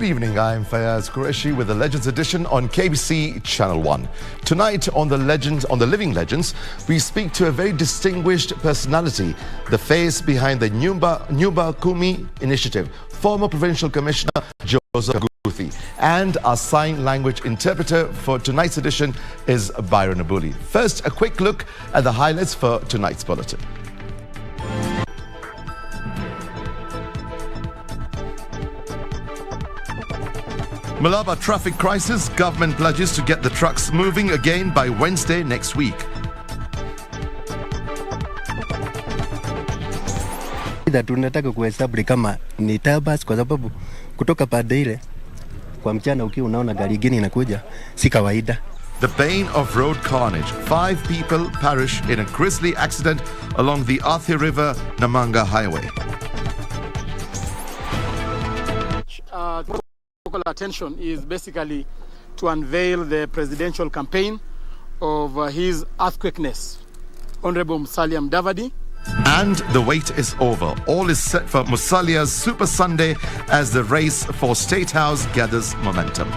Good evening, I'm Fayaz Qureshi with the Legends Edition on KBC Channel 1. Tonight on the Living Legends, we speak to a very distinguished personality, the face behind the Nyumba Kumi initiative, former Provincial Commissioner Joseph Kaguthi. And our sign language interpreter for tonight's edition is Byron Abuli. First, a quick look at the highlights for tonight's bulletin. Malaba traffic crisis, government pledges to get the trucks moving again by Wednesday next week. Tunataka kuhesabu kama ni tabas kwa sababu kutoka pande ile kwa mchana ukiwa unaona gari gani inakuja si kawaida. The bane of road carnage. 5 people perish in a grisly accident along the Yala River Namanga highway. Local attention is basically to unveil the presidential campaign of his earthquakeness, Honorable Musalia Mudavadi. And the wait is over. All is set for Musalia's Super Sunday as the race for State House gathers momentum.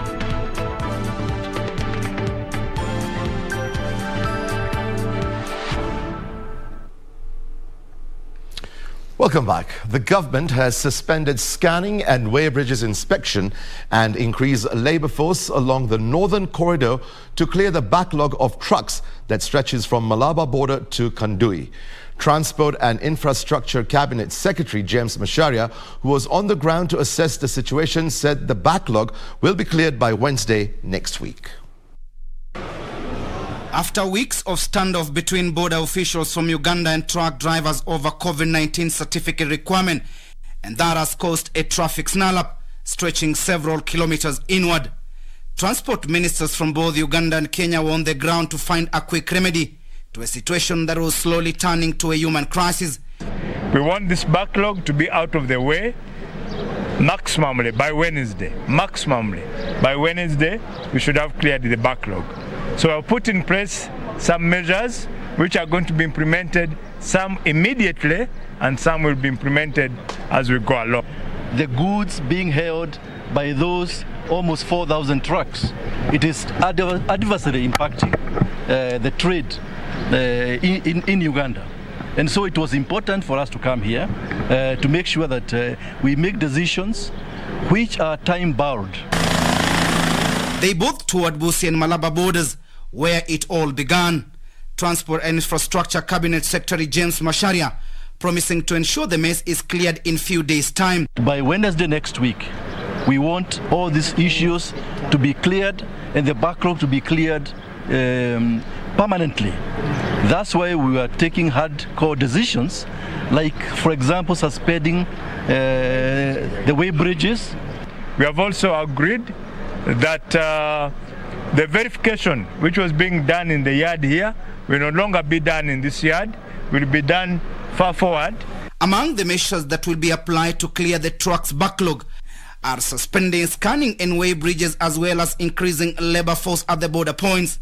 Welcome back. The government has suspended scanning and weighbridges inspection and increased labour force along the northern corridor to clear the backlog of trucks that stretches from Malaba border to Kandui. Transport and Infrastructure Cabinet Secretary James Macharia, who was on the ground to assess the situation, said the backlog will be cleared by Wednesday next week. After weeks of standoff between border officials from Uganda and truck drivers over COVID-19 certificate requirement, and that has caused a traffic snarl-up stretching several kilometers inward. Transport ministers from both Uganda and Kenya were on the ground to find a quick remedy to a situation that was slowly turning to a human crisis. We want this backlog to be out of the way maximally by Wednesday. Maximally by Wednesday, we should have cleared the backlog. So I'll put in place some measures which are going to be implemented, some immediately and some will be implemented as we go along. The goods being held by those almost 4,000 trucks, it is adversely impacting the trade in Uganda. And so it was important for us to come here to make sure that we make decisions which are time-bound. They both toured Busia and Malaba borders, where it all began. Transport and Infrastructure Cabinet Secretary James Macharia promising to ensure the mess is cleared in few days' time. By Wednesday next week, we want all these issues to be cleared and the backlog to be cleared permanently. That's why we are taking hardcore decisions, like, for example, suspending the way bridges. We have also agreed that the verification which was being done in the yard here will no longer be done in this yard, will be done far forward. Among the measures that will be applied to clear the truck's backlog are suspending scanning and weigh bridges as well as increasing labor force at the border points.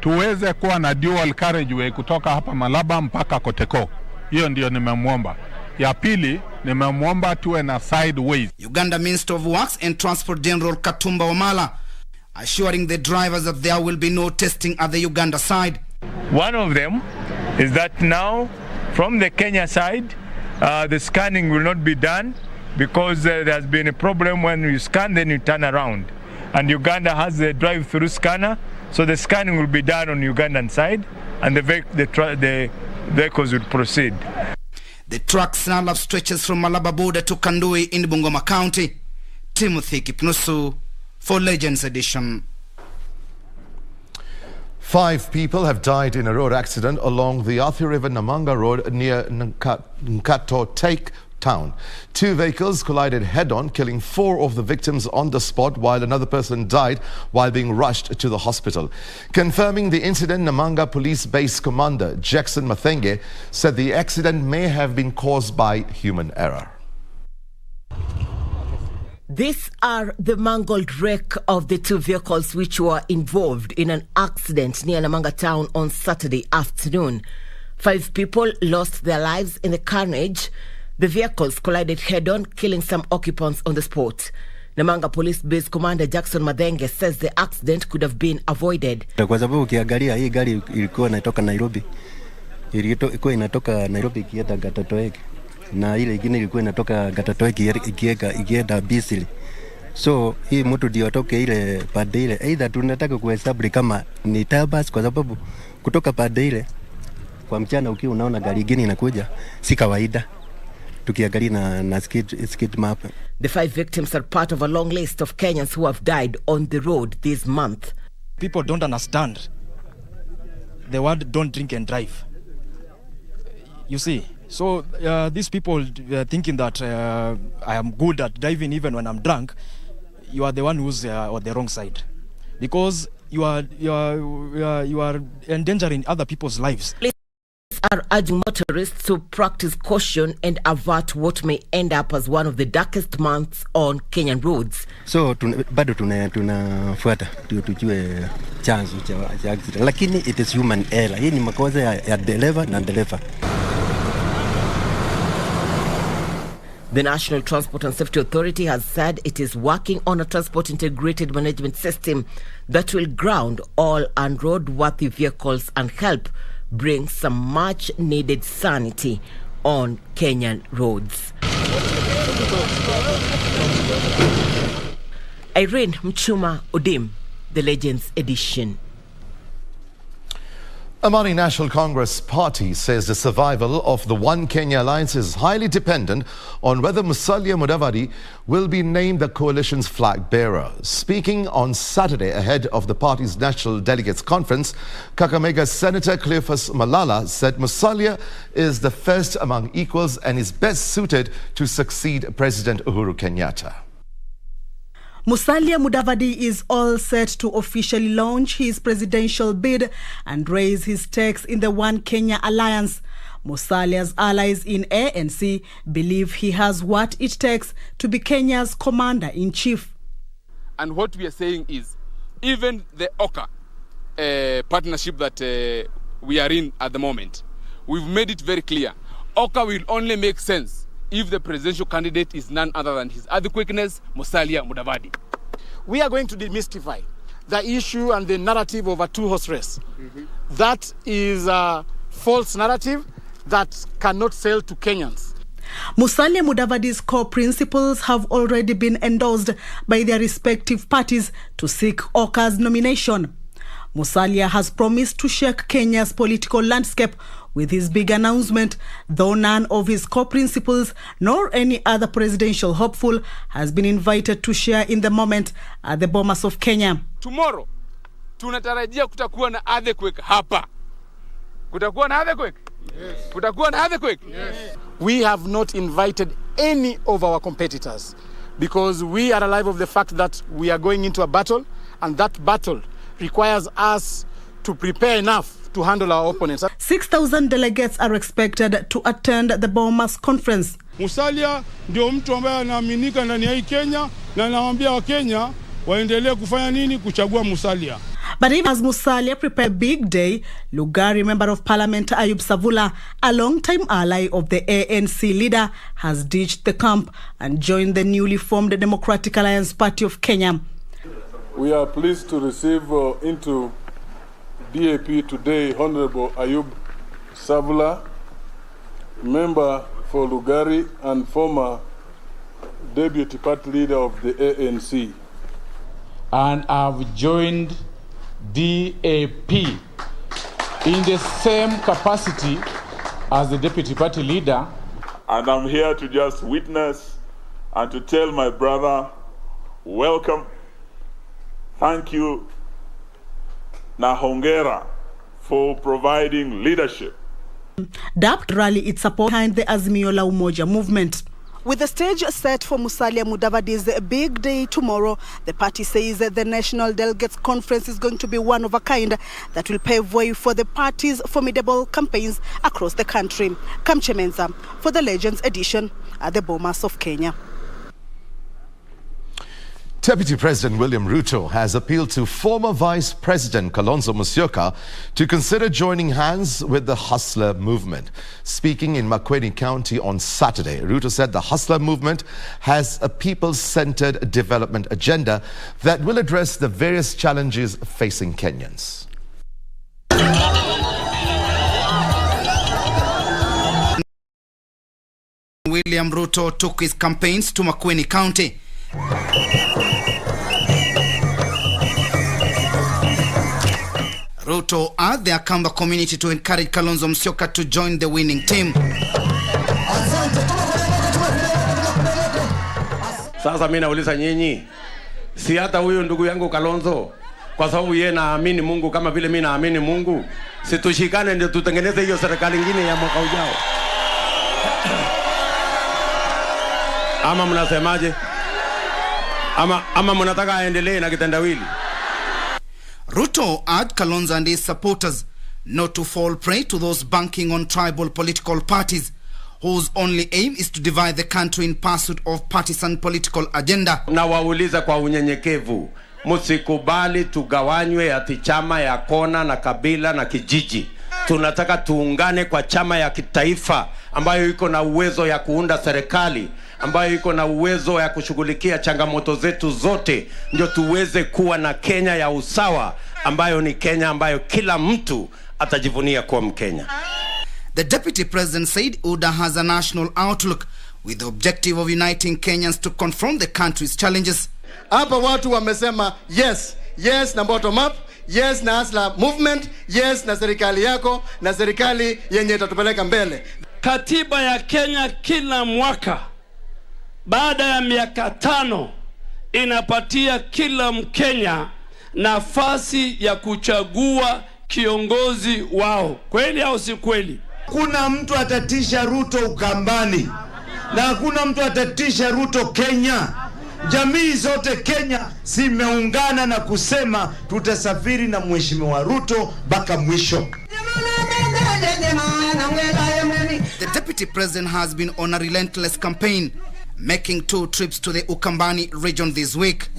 Tuweze kuwa na dual carriageway kutoka hapa Malaba mpaka Koteko. Hiyo ndio nimemwomba. Ya pili nimemwomba tuwe na sideways. Uganda Minister of Works and Transport General Katumba Wamala assuring the drivers that there will be no testing at the Uganda side. One of them is that now from the Kenya side the scanning will not be done because there has been a problem when you scan then you turn around, and Uganda has the drive-through scanner, so the scanning will be done on Ugandan side and the vehicles will proceed. The truck snarl-up stretches from Malaba border to Kandui in Bungoma County. Timothy Kipnusu for Legends Edition. 5 people have died in a road accident along the Yala River Namanga Road near Nkato Take Town. 2 vehicles collided head-on, killing 4 of the victims on the spot, while another person died while being rushed to the hospital. Confirming the incident, Namanga Police Base Commander Jackson Mathenge said the accident may have been caused by human error. These are the mangled wreck of the 2 vehicles which were involved in an accident near Namanga town on Saturday afternoon. 5 people lost their lives in the carnage. The vehicles collided head-on, killing some occupants on the spot. Namanga Police Base Commander Jackson Madenge says the accident could have been avoided. Kwa sababu ukiangalia hii gari ilikuwa inatoka Nairobi. Ilikuwa inatoka Nairobi ikienda Gatatoeki. Na ile ingine ilikuwa inatoka Gatatoeki ikienda Bisili. So hii mtu ndio atoke ile pande ile. Either tunataka kuhesabu kama ni tabas kwa sababu kutoka pande ile kwa mchana ukiwa unaona gari ingine inakuja si kawaida. Tukiangalia na skid map. The 5 victims are part of a long list of Kenyans who have died on the road this month. People don't understand the word don't drink and drive. You see, so these people thinking that I am good at driving even when I'm drunk, you are the one who's on the wrong side, because you are endangering other people's lives. Are urging motorists to practice caution and avert what may end up as one of the darkest months on Kenyan roads. So bado tunafuata tujue chanzo cha accident, lakini it is human error. Hii ni makosa ya dereva na dereva. The National Transport and Safety Authority has said it is working on a transport integrated management system that will ground all unroadworthy vehicles and help bring some much needed sanity on Kenyan roads. Irene Mchuma Odim, The Legends Edition. Amani National Congress Party says the survival of the One Kenya Alliance is highly dependent on whether Musalia Mudavadi will be named the coalition's flag bearer. Speaking on Saturday ahead of the party's National Delegates Conference, Kakamega Senator Cleophas Malala said Musalia is the first among equals and is best suited to succeed President Uhuru Kenyatta. Musalia Mudavadi is all set to officially launch his presidential bid and raise his stakes in the One Kenya Alliance. Musalia's allies in ANC believe he has what it takes to be Kenya's commander-in-chief. And what we are saying is, even the OCA partnership that we are in at the moment, we've made it very clear. OCA will only make sense if the presidential candidate is none other than His Adequateness Musalia Mudavadi. We are going to demystify the issue and the narrative of a two-horse race. That is a false narrative that cannot sell to Kenyans. Musalia Mudavadi's core principles have already been endorsed by their respective parties to seek OCA's nomination. Musalia has promised to shake Kenya's political landscape with his big announcement, though none of his core principles nor any other presidential hopeful has been invited to share in the moment at the Bomas of Kenya. Tomorrow, tunatarajia kutakuwa na earthquake hapa. Kutakuwa na earthquake? Yes. Kutakuwa na earthquake? Yes. We have not invited any of our competitors because we are alive of the fact that we are going into a battle, and that battle requires us to prepare enough to handle our opponents. 6,000 delegates are expected to attend the Bomas conference. Musalia ndio mtu ambaye anaaminika ndani ya Kenya, na anawaambia Wakenya waendelee kufanya nini? Kuchagua Musalia. But even as Musalia prepared a big day, Lugari Member of Parliament Ayub Savula, a long-time ally of the ANC leader, has ditched the camp and joined the newly formed Democratic Alliance Party of Kenya. We are pleased to receive into DAP today Honorable Ayub Savula, member for Lugari and former deputy party leader of the ANC. And I've joined DAP in the same capacity as the deputy party leader. And I'm here to just witness and to tell my brother, welcome, thank you, na hongera for providing leadership. DAP rally its support behind the Azimio la Umoja movement. With the stage set for Musalia Mudavadi's big day tomorrow, the party says that the National Delegates Conference is going to be one of a kind that will pave way for the party's formidable campaigns across the country. Kamche Menza for the Legends edition at the Bomas of Kenya. Deputy President William Ruto has appealed to former Vice President Kalonzo Musyoka to consider joining hands with the Hustler movement. Speaking in Makueni County on Saturday, Ruto said the Hustler movement has a people-centered development agenda that will address the various challenges facing Kenyans. William Ruto took his campaigns to Makueni County. Ruto urged the Akamba community to encourage Kalonzo Musyoka to join the winning team. Sasa mimi nauliza nyinyi, si hata huyu ndugu yangu Kalonzo, kwa sababu yeye naamini Mungu kama vile mimi naamini Mungu, si tushikane ndio tutengeneze hiyo serikali nyingine ya mwaka ujao? Ama mnasemaje? Ama mnataka aendelee na kitendawili? Ruto urged Kalonzo and his supporters not to fall prey to those banking on tribal political parties whose only aim is to divide the country in pursuit of partisan political agenda. Na wauliza kwa unyenyekevu, msikubali tugawanywe ati chama ya kona na kabila na kijiji. Tunataka tuungane kwa chama ya kitaifa ambayo iko na uwezo ya kuunda serikali, ambayo iko na uwezo ya kushughulikia changamoto zetu zote, ndio tuweze kuwa na Kenya ya usawa, ambayo ni Kenya ambayo kila mtu atajivunia kuwa Mkenya. The Deputy President said UDA has a national outlook with the objective of uniting Kenyans to confront the country's challenges. Hapa watu wamesema yes na bottom up, yes na Hustler movement, yes na serikali yako na serikali yenye itatupeleka mbele. Katiba ya Kenya kila mwaka baada ya miaka 5 inapatia kila Mkenya nafasi ya kuchagua kiongozi wao. Kweli au si kweli? Kuna mtu atatisha Ruto Ukambani na hakuna mtu atatisha Ruto Kenya. Jamii zote Kenya zimeungana na kusema tutasafiri na Mheshimiwa Ruto mpaka mwisho. The Deputy President has been on a relentless campaign, making 2 trips to the Ukambani region this week.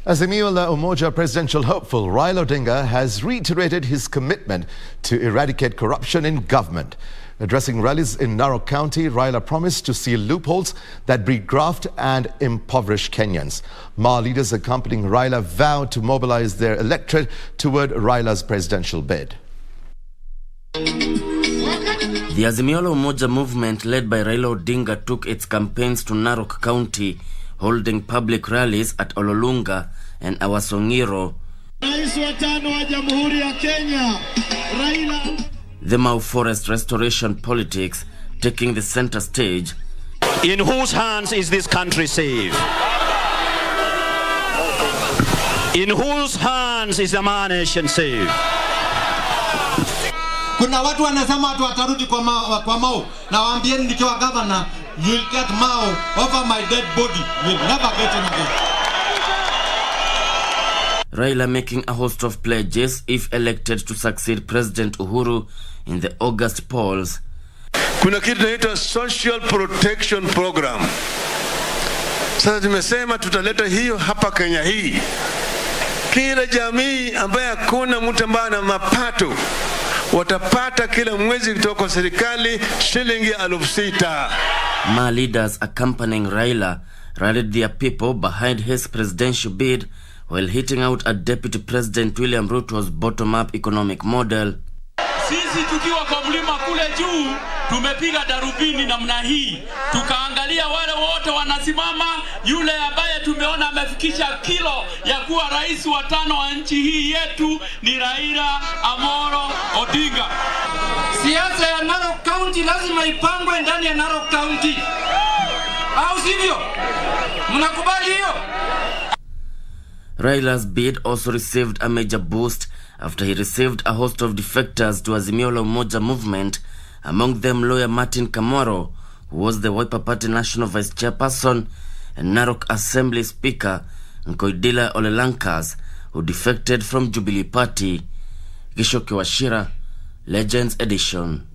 Azimio la Umoja presidential hopeful Raila Odinga has reiterated his commitment to eradicate corruption in government. Addressing rallies in Narok County, Raila promised to seal loopholes that breed graft and impoverish Kenyans. Ma leaders accompanying Raila vowed to mobilize their electorate toward Raila's presidential bid. The Azimio la Umoja movement led by Raila Odinga took its campaigns to Narok County, holding public rallies at Ololunga and Awasongiro. Rais wa 5 wa Jamhuri ya Kenya, Raila. The Mau Forest restoration politics taking the center stage. In whose hands is this country safe? In whose hands is the man nation safe? Kuna watu wanasema watu watarudi kwa Mau na waambieni nikiwa governor, you will get Mau over my dead body. You will never get him again. Raila making a host of pledges if elected to succeed President Uhuru in the August polls. Kuna kitu inaitwa social protection program. Sasa tumesema tutaleta hiyo hapa Kenya hii. Kila jamii ambaye hakuna mtu ambaye ana mapato watapata kila mwezi kutoka kwa serikali shilingi 6,000. Ma leaders accompanying Raila rallied their people behind his presidential bid while hitting out at Deputy President William Ruto's bottom-up economic model. Sisi tukiwa kwa mlima kule juu tumepiga darubini namna hii, tukaangalia wale wote wanasimama. Yule ambaye tumeona amefikisha kilo ya kuwa rais wa 5 wa nchi hii yetu ni Raila Amolo Odinga. Siasa ya Narok County lazima ipangwe ndani ya Narok County, au sivyo? Mnakubali hiyo? Raila's bid also received a major boost after he received a host of defectors to Azimio la Umoja movement, among them lawyer Martin Kamwaro, who was the Wiper Party National Vice Chairperson, and Narok Assembly Speaker Nkoidila Olelankas, who defected from Jubilee Party. Gishoke Washira, Legends Edition.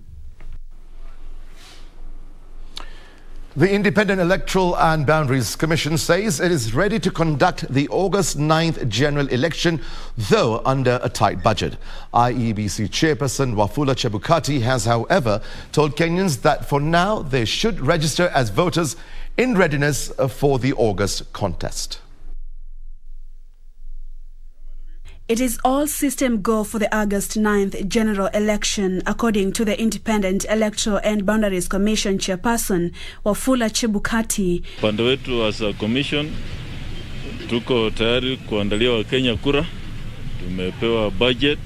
The Independent Electoral and Boundaries Commission says it is ready to conduct the August 9th general election, though under a tight budget. IEBC chairperson Wafula Chebukati has, however, told Kenyans that for now they should register as voters in readiness for the August contest. It is all system go for the August 9th general election, according to the Independent Electoral and Boundaries Commission chairperson Wafula Chebukati. Upande wetu as a commission tuko tayari kuandalia Wakenya kura. Tumepewa budget,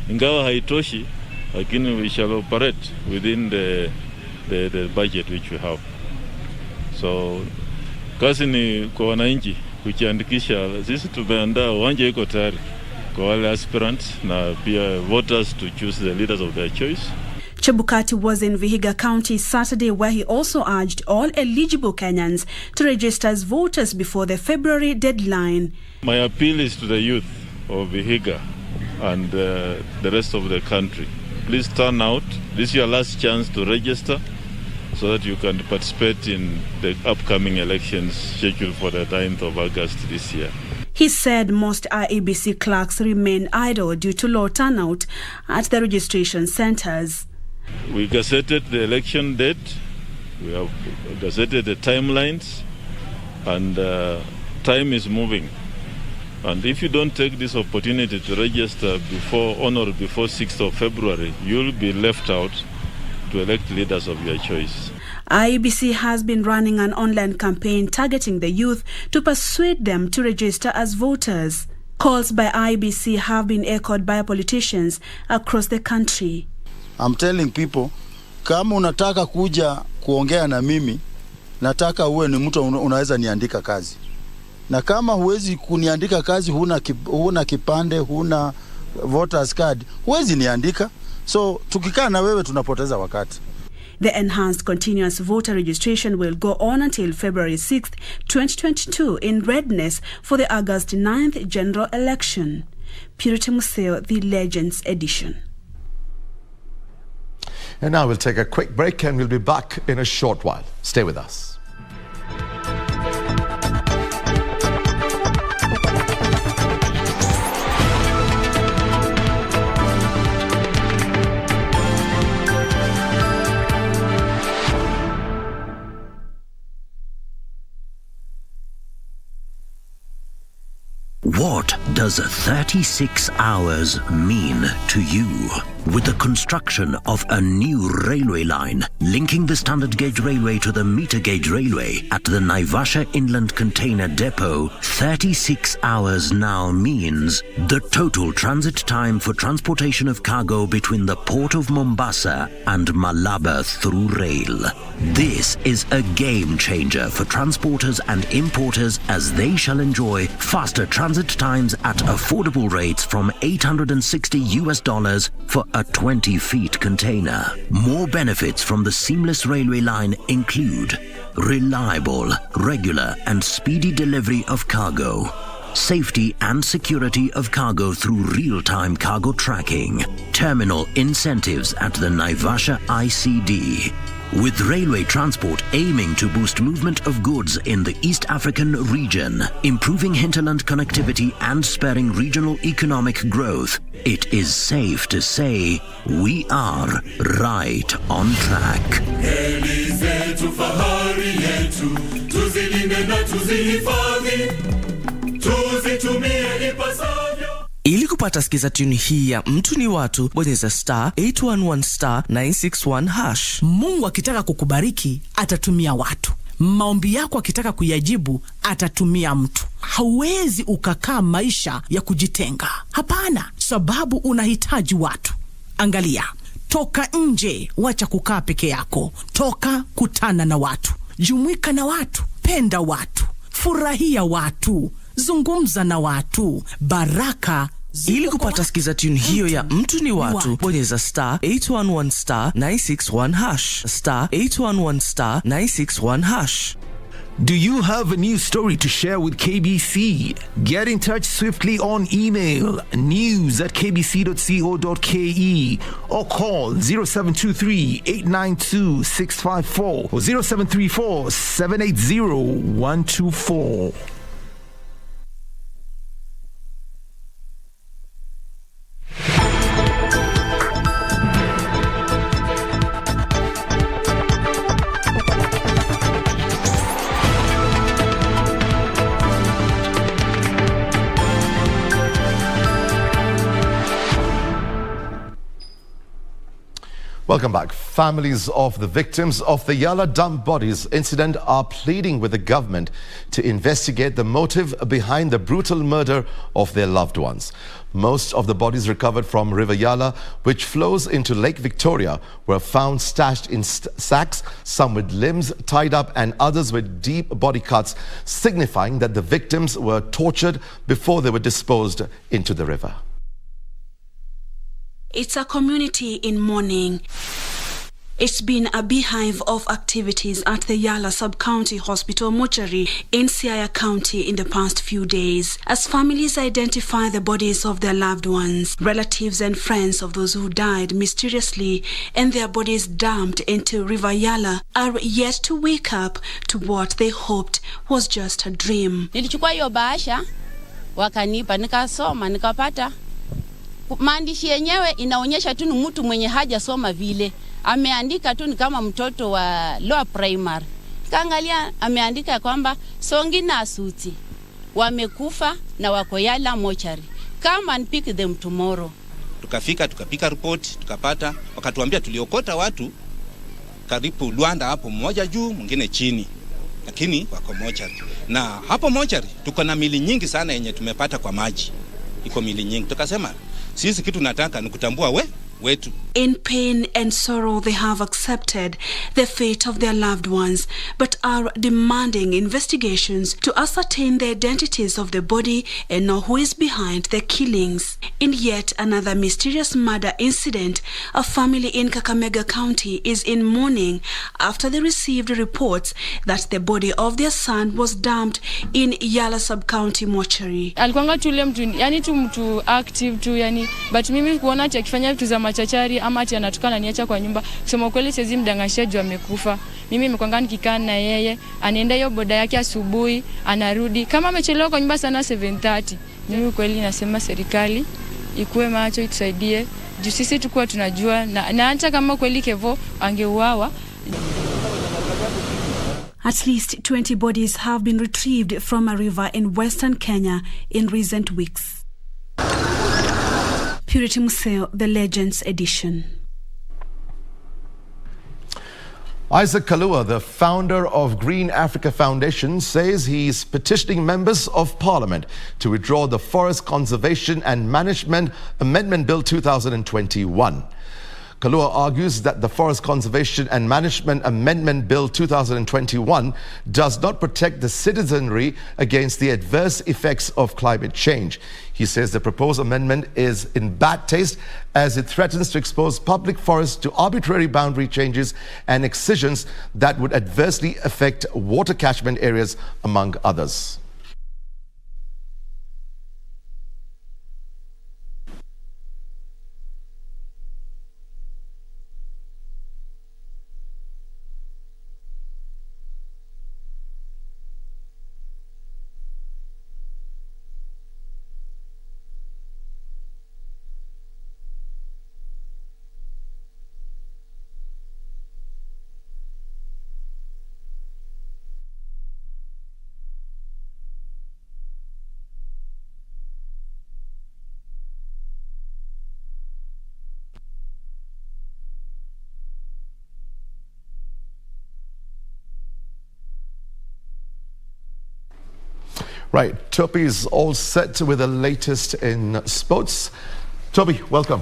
ingawa haitoshi, lakini we shall operate within the budget which we have. So kazi ni kwa wananchi kujiandikisha. Sisi tumeandaa, uwanja iko tayari kwa wale aspirants na pia voters to choose the leaders of their choice. Chebukati was in Vihiga County Saturday, where he also urged all eligible Kenyans to register as voters before the February deadline. My appeal is to the youth of Vihiga and the rest of the country. Please turn out. This is your last chance to register so that you can participate in the upcoming elections scheduled for the 9th of August this year. He said most IEBC clerks remain idle due to low turnout at the registration centers. We gazetted the election date, we have gazetted the timelines, and time is moving. And if you don't take this opportunity to register before 6th of February, you'll be left out to elect leaders of your choice. IEBC has been running an online campaign targeting the youth to persuade them to register as voters. Calls by IEBC have been echoed by politicians across the country. I'm telling people, kama unataka kuja kuongea na mimi, nataka uwe ni mtu unaweza niandika kazi. Na kama huwezi kuniandika kazi, huna kipande, huna voters card, huwezi niandika. So tukikaa na wewe tunapoteza wakati. The enhanced continuous voter registration will go on until February 6th, 2022 in readiness for the August 9th general election. Purity Museo, the Legends edition. And now we'll take a quick break and we'll be back in a short while. Stay with us. What does 36 hours mean to you? With the construction of a new railway line linking the standard gauge railway to the meter gauge railway at the Naivasha Inland Container Depot, 36 hours now means the total transit time for transportation of cargo between the port of Mombasa and Malaba through rail. This is a game changer for transporters and importers, as they shall enjoy faster transit times at affordable rates from $860 for a 20-feet container. More benefits from the seamless railway line include reliable, regular and speedy delivery of cargo, safety and security of cargo through real-time cargo tracking, terminal incentives at the Naivasha ICD. With railway transport aiming to boost movement of goods in the East African region, improving hinterland connectivity and spurring regional economic growth, it is safe to say we are right on track. Ili kupata skiza tune hii ya mtu ni watu, bonyeza star 811 star 961 hash. Mungu akitaka kukubariki atatumia watu. Maombi yako akitaka kuyajibu atatumia mtu. Hauwezi ukakaa maisha ya kujitenga. Hapana, sababu unahitaji watu. Angalia, toka nje, wacha kukaa peke yako. Toka, kutana na watu. Jumuika na watu, penda watu, furahia watu, zungumza na watu. Baraka. Ili kupata skiza tune hiyo ya mtu ni watu, bonyeza star 811 star 961 hash. Star 811 star 961 hash. Do you have a news story to share with KBC? Get in touch swiftly on email news@kbc.co.ke or call 0723 892 654 or 0734 780 124. Welcome back. Families of the victims of the Yala dump bodies incident are pleading with the government to investigate the motive behind the brutal murder of their loved ones. Most of the bodies recovered from River Yala, which flows into Lake Victoria, were found stashed in sacks, some with limbs tied up and others with deep body cuts, signifying that the victims were tortured before they were disposed into the river. It's a community in mourning. It's been a beehive of activities at the Yala Sub-County Hospital mortuary in Siaya County in the past few days, as families identify the bodies of their loved ones, relatives and friends of those who died mysteriously, and their bodies dumped into River Yala are yet to wake up to what they hoped was just a dream. Nilichukua hiyo bahasha, wakanipa, nikasoma, nikapata. Maandishi yenyewe inaonyesha tu ni mtu mwenye hajasoma vile. Ameandika tu ni kama mtoto wa lower primary. Kaangalia ameandika kwamba Songi na Suti wamekufa na wako Yala mortuary. Come and pick them tomorrow. Tukapika report, tukapata, wakatuambia tuliokota watu karibu Luanda hapo, mmoja juu, mwingine chini. Lakini wako mortuary. Na hapo mortuary tuko na mili nyingi sana yenye tumepata kwa maji. Iko mili nyingi. Tukasema sisi kitu nataka ni kutambua wetu. In pain and sorrow, they have accepted the fate of their loved ones, but are demanding investigations to ascertain the identities of the body and know who is behind the killings. In yet another mysterious murder incident, a family in Kakamega County is in mourning after they received reports that the body of their son was dumped in Yala Sub-County mortuary. Alikuanga tu mtu, yani tu mtu active tu, yani, but mimi kuona ati akifanya vitu za machachari ama ati anatukana niacha kwa nyumba, kusema kweli siwezi mdangashia juu amekufa. Mimi nimekuanga nikikaa na yeye, anaenda hiyo boda yake asubuhi, anarudi kama amechelewa kwa nyumba sana 7:30. Mimi kweli nasema serikali ikuwe macho, itusaidie juu sisi tukua tunajua na hata kama kweli Kevo angeuawa. At least 20 bodies have been retrieved from a river in western Kenya in recent weeks. Purity Museo, The Legends Edition. Isaac Kalua, the founder of Green Africa Foundation, says he's petitioning members of Parliament to withdraw the Forest Conservation and Management Amendment Bill 2021. Kalua argues that the Forest Conservation and Management Amendment Bill 2021 does not protect the citizenry against the adverse effects of climate change. He says the proposed amendment is in bad taste as it threatens to expose public forests to arbitrary boundary changes and excisions that would adversely affect water catchment areas, among others. Right, Toby is all set with the latest in sports. Toby, welcome.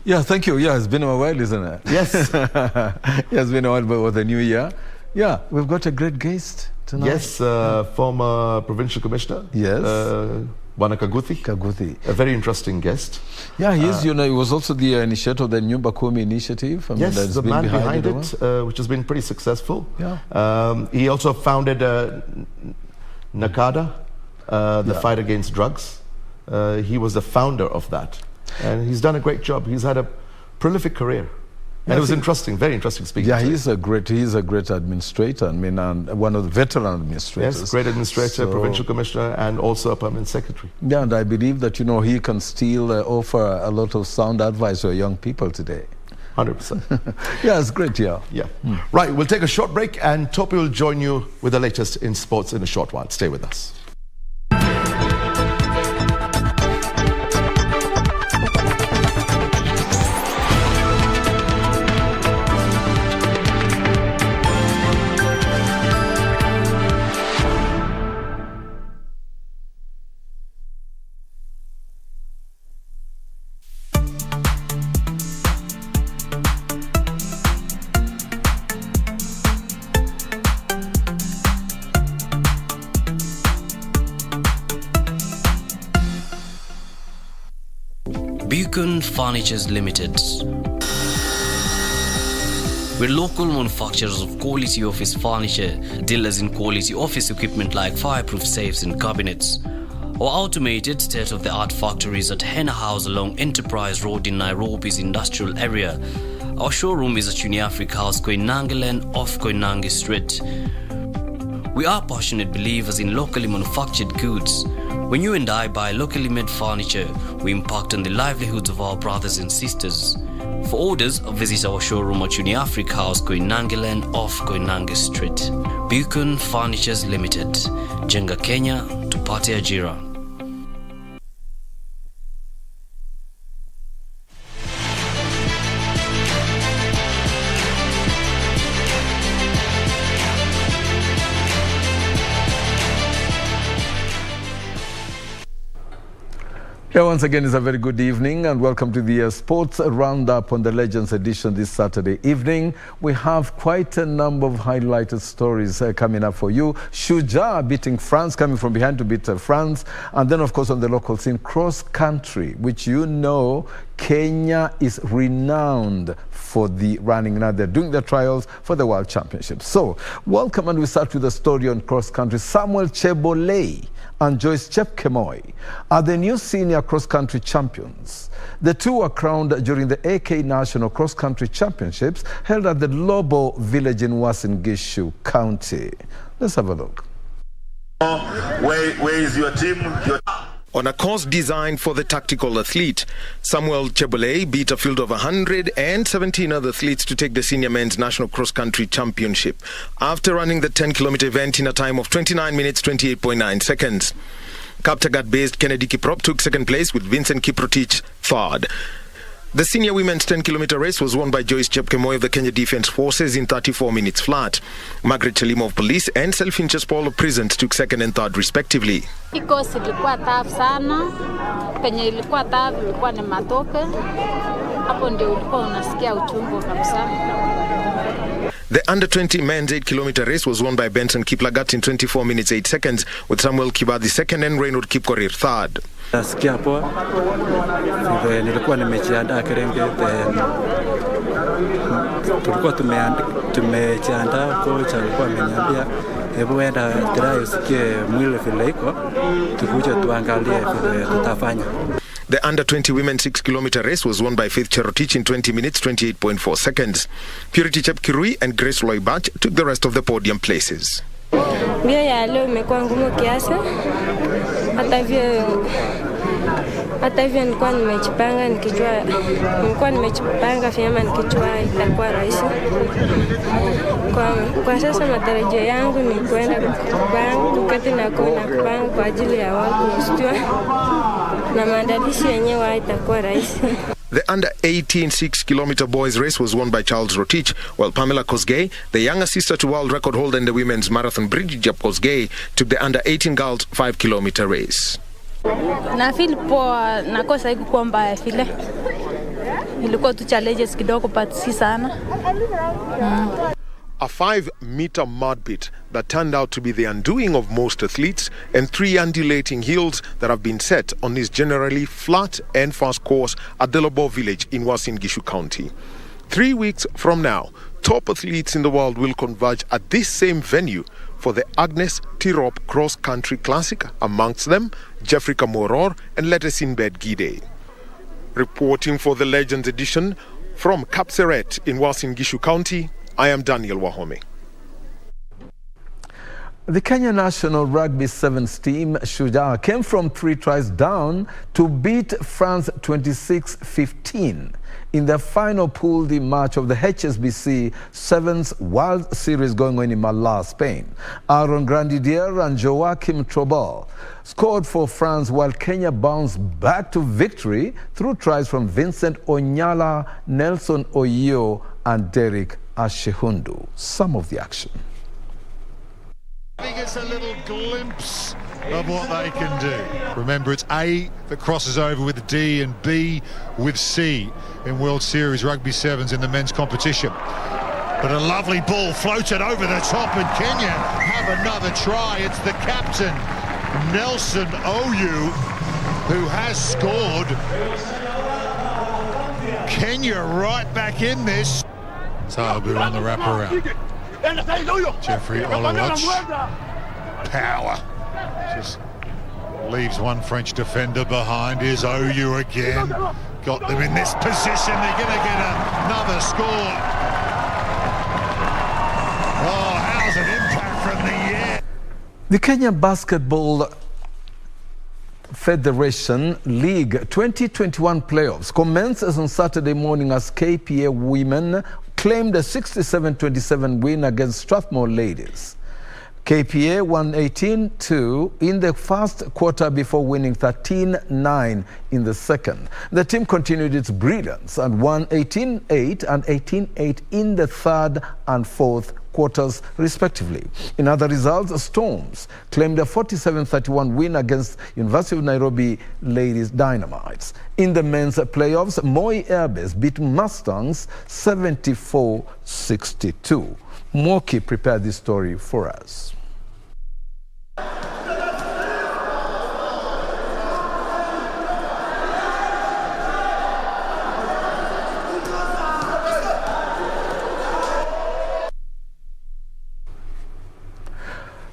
Yeah, thank you. Yeah, it's been a while, isn't it? Yes. Yeah, it's been a while, but with the new year. Yeah, we've got a great guest tonight. Yes, former provincial commissioner. Yes. Bwana Kaguthi. A very interesting guest. Yeah, he is, he was also the initiator of the Nyumba Kumi initiative. Yes, the man behind it, which has been pretty successful. Yeah. He also founded NACADA, the fight against drugs. He was the founder of that. And he's done a great job. He's had a prolific career. And it was interesting, very interesting speaking. Yeah, he's a great administrator. I mean, and one of the veteran administrators. Yes, great administrator, provincial commissioner, and also a permanent secretary. Yeah, and I believe that, he can still offer a lot of sound advice to young people today. 100%. Yeah, it's great, yeah. Right, we'll take a short break, and Topi will join you with the latest in sports in a short while. Stay with us. Beacon Furnitures Limited. We're local manufacturers of quality office furniture, dealers in quality office equipment like fireproof safes and cabinets. Our automated state-of-the-art factories at Henna House along Enterprise Road in Nairobi's industrial area. Our showroom is at Uniafrica House, Koinange Lane off Koinange Street. We are passionate believers in locally manufactured goods. When you and I buy locally made furniture, we impact on the livelihoods of our brothers and sisters. For orders, visit our showroom at Uniafrica House, Koinange Lane off Koinange Street. Beacon Furnitures Limited. Jenga Kenya, tupate ajira. Yeah, once again, it's a very good evening and welcome to the Sports Roundup on the Legends edition this Saturday evening. We have quite a number of highlighted stories coming up for you. Shujaa beating France, coming from behind to beat France. And then, of course, on the local scene, cross country, which Kenya is renowned for the running. Now they're doing their trials for the World Championship. So, welcome, and we start with a story on cross country. Samuel Chebolei and Joyce Chepkemoi are the new senior cross-country champions. The two were crowned during the AK National Cross-Country Championships held at the Lobo village in Uasin Gishu County. Let's have a look. Where is your team? On a course designed for the tactical athlete, Samuel Chebolei beat a field of 117 other athletes to take the senior men's national cross-country championship after running the 10-kilometer event in a time of 29 minutes 28.9 seconds. Kaptagat-based Kennedy Kiprop took second place with Vincent Kiprotich third. The senior women's 10-kilometer race was won by Joyce Chepkemoi of the Kenya Defence Forces in 34 minutes flat. Margaret Chelimo of Police and Self-Inches Paul of Prisons took second and third respectively. Kikosi ilikuwa tough sana. Penye ilikuwa tough ilikuwa ni matope. Hapo ndio ulikuwa unasikia uchungu kabisa. The under-20 men's 8-kilometer race was won by Benson Kiplagat in 24 minutes 8 seconds, with Samuel Kibadi second and Reynold Kipkorir third. Nasikia poa. Nilikuwa nimejiandaa Kerenge. Tulikuwa tumejiandaa, coach alikuwa ameniambia hebu enda try usikie mwili vile iko, tukuje tuangalie vile tutafanya. The under-20 women's 6-kilometer race was won by Faith Cherotich in 20 minutes 28.4 seconds. Purity Chepkirui and Grace Loibach took the rest of the podium places. Mbio ya leo imekuwa ngumu kiasi. Hata hivyo nilikuwa nimejipanga vyema nikijua itakuwa rahisi. Kwa sasa matarajio yangu ni kwenda kuketi na kupanga kwa ajili ya watu kujua na maandalizi yenyewe itakuwa rahisi. The under-18 6-kilometer boys race was won by Charles Rotich, while Pamela Kosgei, the younger sister to world record holder in the women's marathon Bridget Jap Kosgei, took the under-18 girls 5-kilometer race. Na feel poa, nakosa ikuwa mbaya vile. Ilikuwa tu challenges kidogo but si sana. a 5-meter mud pit that turned out to be the undoing of most athletes, and 3 undulating hills that have been set on this generally flat and fast course at the Lobo village in Uasin Gishu County. 3 weeks from now, top athletes in the world will converge at this same venue for the Agnes Tirop Cross Country Classic, amongst them Jeffrey Kamoror and Letesinbet Gide. Reporting for the Legends edition from Kapseret in Uasin Gishu County, I am Daniel Wahome. The Kenya national rugby sevens team, Shujaa, came from 3 tries down to beat France 26-15 in the final Pool D match of the HSBC Sevens World Series going on in Malaba, Spain. Aaron Grandidier and Joachim Trobal scored for France, while Kenya bounced back to victory through tries from Vincent Onyala, Nelson Oyo and Derek Ashehundu. Some of the action. I think it's a little glimpse of what they can do. Remember, it's A that crosses over with D and B with C in World Series Rugby Sevens in the men's competition. But a lovely ball floated over the top, and Kenya have another try. It's the captain, Nelson Oyu, who has scored. Kenya right back in this. Tabu on the wraparound. Jeffrey Olawach, power, just leaves one French defender behind. Here's Oyu again, got them in this position, they're going to get another score. Oh, how's an impact from the air. The Kenya Basketball Federation League 2021 playoffs commences on Saturday morning as KPA women claimed a 67-27 win against Strathmore Ladies. KPA won 18-2 in the first quarter before winning 13-9 in the second. The team continued its brilliance and won 18-8 and 18-8 in the third and fourth quarters, respectively. In other results, Storms claimed a 47-31 win against University of Nairobi Ladies Dynamites. In the men's playoffs, Moi Airbase beat Mustangs 74-62. Moki prepared this story for us.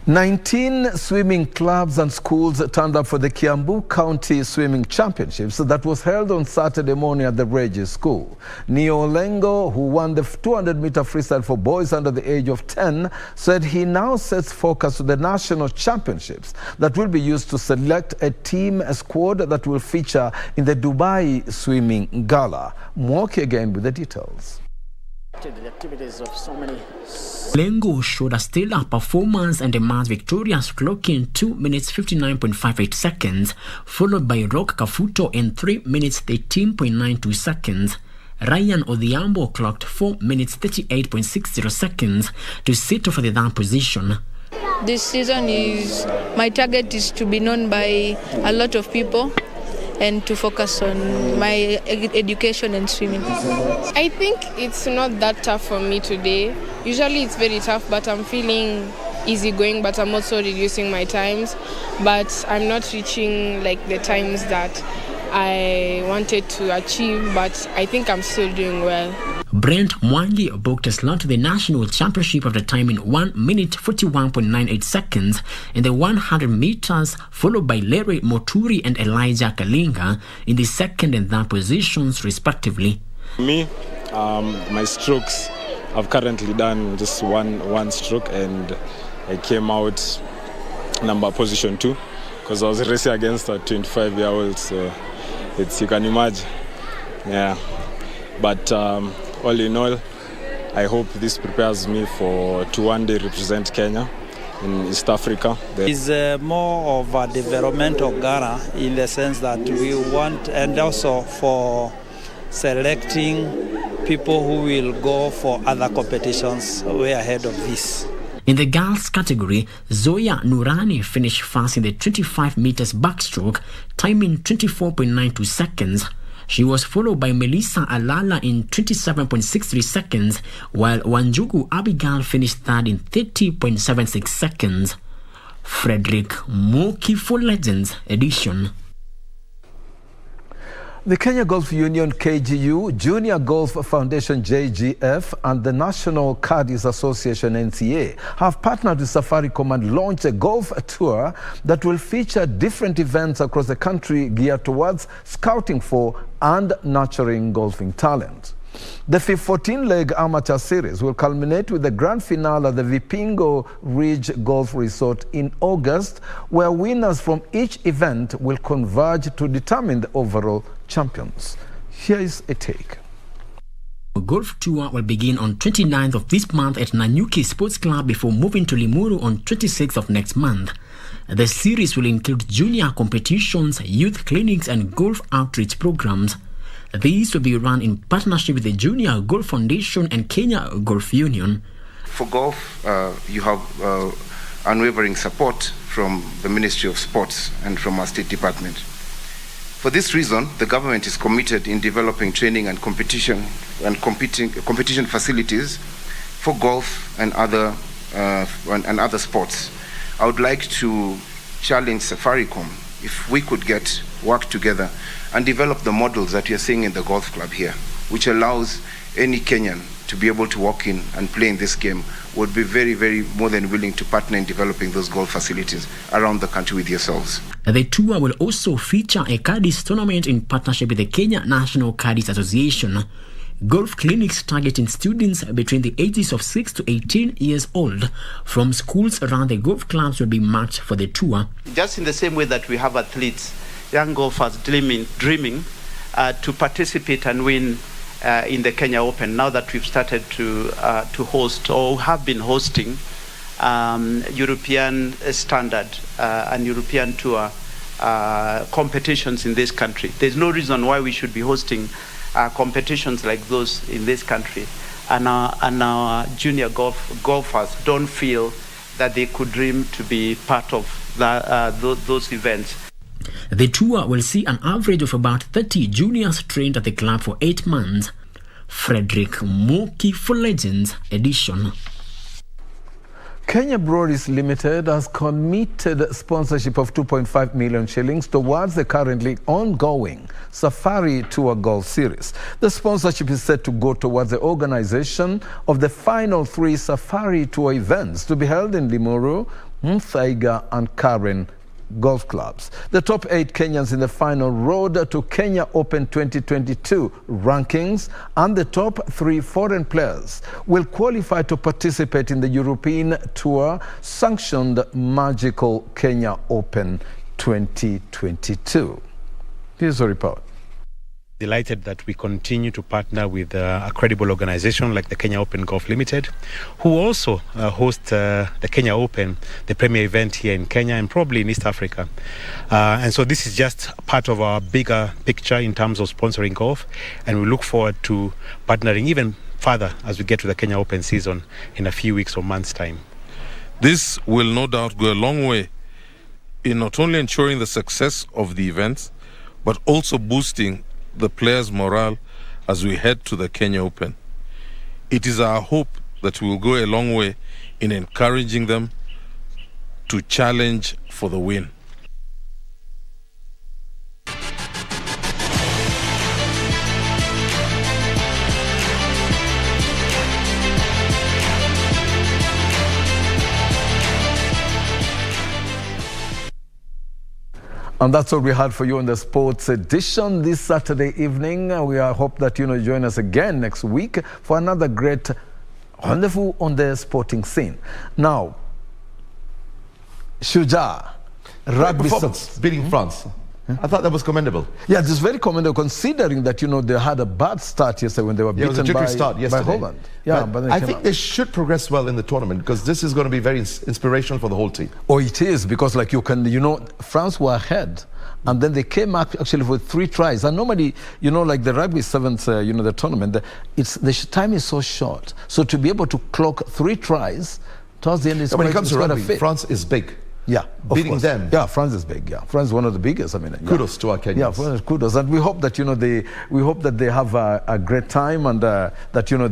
Nineteen swimming clubs and schools turned up for the Kiambu County Swimming Championships that was held on Saturday morning at the Regis School. Neo Lengo, who won the 200-meter freestyle for boys under the age of 10, said he now sets focus to the national championships that will be used to select a team squad that will feature in the Dubai Swimming Gala. Mwoki again with the details. The activities of so many. Lengo showed a stellar performance and emerged victorious, clocking 2 minutes 59.58 seconds, followed by Rock Kafuto in 3 minutes 13.92 seconds. Ryan Odhiambo clocked 4 minutes 38.60 seconds to sit for the third position. This season my target is to be known by a lot of people and to focus on my education and swimming. I think it's not that tough for me today. Usually it's very tough, but I'm feeling easygoing, but I'm also reducing my times. But I'm not reaching like the times that I wanted to achieve, but I think I'm still doing well. Brent Mwangi booked a slot to the national championship after timing 1 minute 41.98 seconds in the 100 meters, followed by Larry Moturi and Elijah Kalinga in the second and third positions, respectively. Me, my strokes, I've currently done just one stroke, and I came out position 2 because I was racing against a 25-year-old, so you can imagine. Yeah, but all in all, I hope this prepares me to one day represent Kenya in East Africa. It's more of a developmental Ghana in the sense that we want, and also for selecting people who will go for other competitions way ahead of this. In the girls category, Zoya Nurani finished first in the 25 meters backstroke, timing 24.92 seconds. She was followed by Melissa Alala in 27.63 seconds, while Wanjugu Abigail finished third in 30.76 seconds. Frederick Moki for Legends edition. The Kenya Golf Union KGU, Junior Golf Foundation JGF, and the National Caddies Association NCA have partnered with Safaricom and launched a golf tour that will feature different events across the country geared towards scouting for and nurturing golfing talent. The 14-leg amateur series will culminate with the grand finale at the Vipingo Ridge Golf Resort in August, where winners from each event will converge to determine the overall champions. Here is a take. The golf tour will begin on 29th of this month at Nanyuki Sports Club before moving to Limuru on 26th of next month. The series will include junior competitions, youth clinics, and golf outreach programs. These will be run in partnership with the Junior Golf Foundation and Kenya Golf Union. For golf, you have unwavering support from the Ministry of Sports and from our State Department. For this reason, the government is committed in developing training and competition facilities for golf and other sports. I would like to challenge Safaricom if we could work together and develop the models that you're seeing in the golf club here, which allows any Kenyan to be able to walk in and play in this game. Would be very, very more than willing to partner in developing those golf facilities around the country with yourselves. The tour will also feature a Caddies tournament in partnership with the Kenya National Caddies Association. Golf clinics targeting students between the ages of 6 to 18 years old from schools around the golf clubs will be marked for the tour. Just in the same way that we have athletes, young golfers dreaming to participate and win in the Kenya Open, now that we've started to host or have been hosting European standard and European tour competitions in this country. There's no reason why we should be hosting competitions like those in this country, and our junior golfers don't feel that they could dream to be part of those events. The tour will see an average of about 30 juniors trained at the club for 8 months. Frederick Moki for Legends edition. Kenya Breweries Limited has committed sponsorship of 2.5 million shillings towards the currently ongoing Safari Tour Golf Series. The sponsorship is set to go towards the organization of the final 3 Safari Tour events to be held in Limuru, Muthaiga, and Karen golf clubs. The top 8 Kenyans in the final road to Kenya Open 2022 rankings and the top 3 foreign players will qualify to participate in the European Tour sanctioned Magical Kenya Open 2022. Here's a report. Delighted that we continue to partner with a credible organization like the Kenya Open Golf Limited, who also host the Kenya Open, the premier event here in Kenya and probably in East Africa. And so this is just part of our bigger picture in terms of sponsoring golf, and we look forward to partnering even further as we get to the Kenya Open season in a few weeks or months' time. This will no doubt go a long way in not only ensuring the success of the events, but also boosting the players' morale as we head to the Kenya Open. It is our hope that we will go a long way in encouraging them to challenge for the win. And that's all we had for you on the sports edition this Saturday evening. We hope that you join us again next week for another great rendezvous on the sporting scene. Now, Shuja, rugby beating France. I thought that was commendable. Yeah, it's very commendable considering that, they had a bad start yesterday when they were beaten by Holland. Yeah, but I think they should progress well in the tournament because this is going to be very inspirational for the whole team. Oh, it is, because France were ahead and then they came up actually with 3 tries. And normally, like the rugby sevens, the tournament, the time is so short. So to be able to clock 3 tries towards the end is when it comes to rugby, France is big. Yeah, beating them. Yeah, France is big. Yeah, France is one of the biggest. I mean, kudos to our Kenyans. Yeah, kudos, and we hope that we hope that they have a great time, and that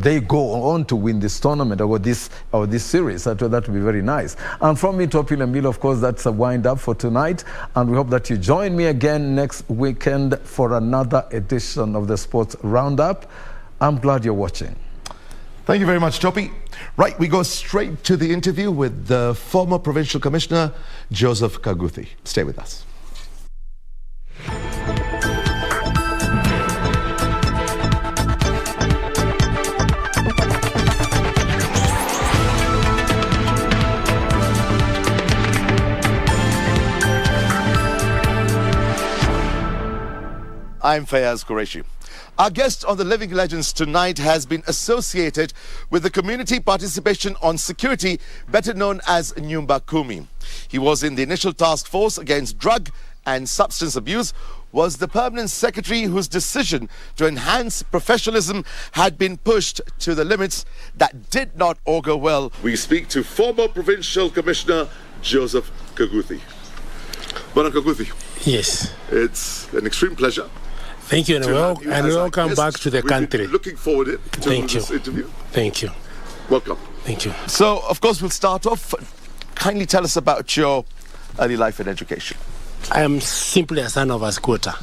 they go on to win this tournament or this series. That would be very nice. And from me to Opinion Bill, of course, that's a wind up for tonight, and we hope that you join me again next weekend for another edition of the Sports Roundup. I'm glad you're watching. Thank you very much, Topi. Right, we go straight to the interview with the former Provincial Commissioner, Joseph Kaguthi. Stay with us. I'm Fayaz Qureshi. Our guest on the Living Legends tonight has been associated with the Community Participation on Security, better known as Nyumba Kumi. He was in the initial task force against drug and substance abuse, was the permanent secretary whose decision to enhance professionalism had been pushed to the limits that did not augur well. We speak to former Provincial Commissioner Joseph Kaguthi. Bwana Kaguthi. Yes. It's an extreme pleasure. Thank you, and welcome back to the country. Looking forward to this interview. Thank you. Welcome. Thank you. So, of course, we'll start off. Kindly tell us about your early life and education. I am simply a son of a squatter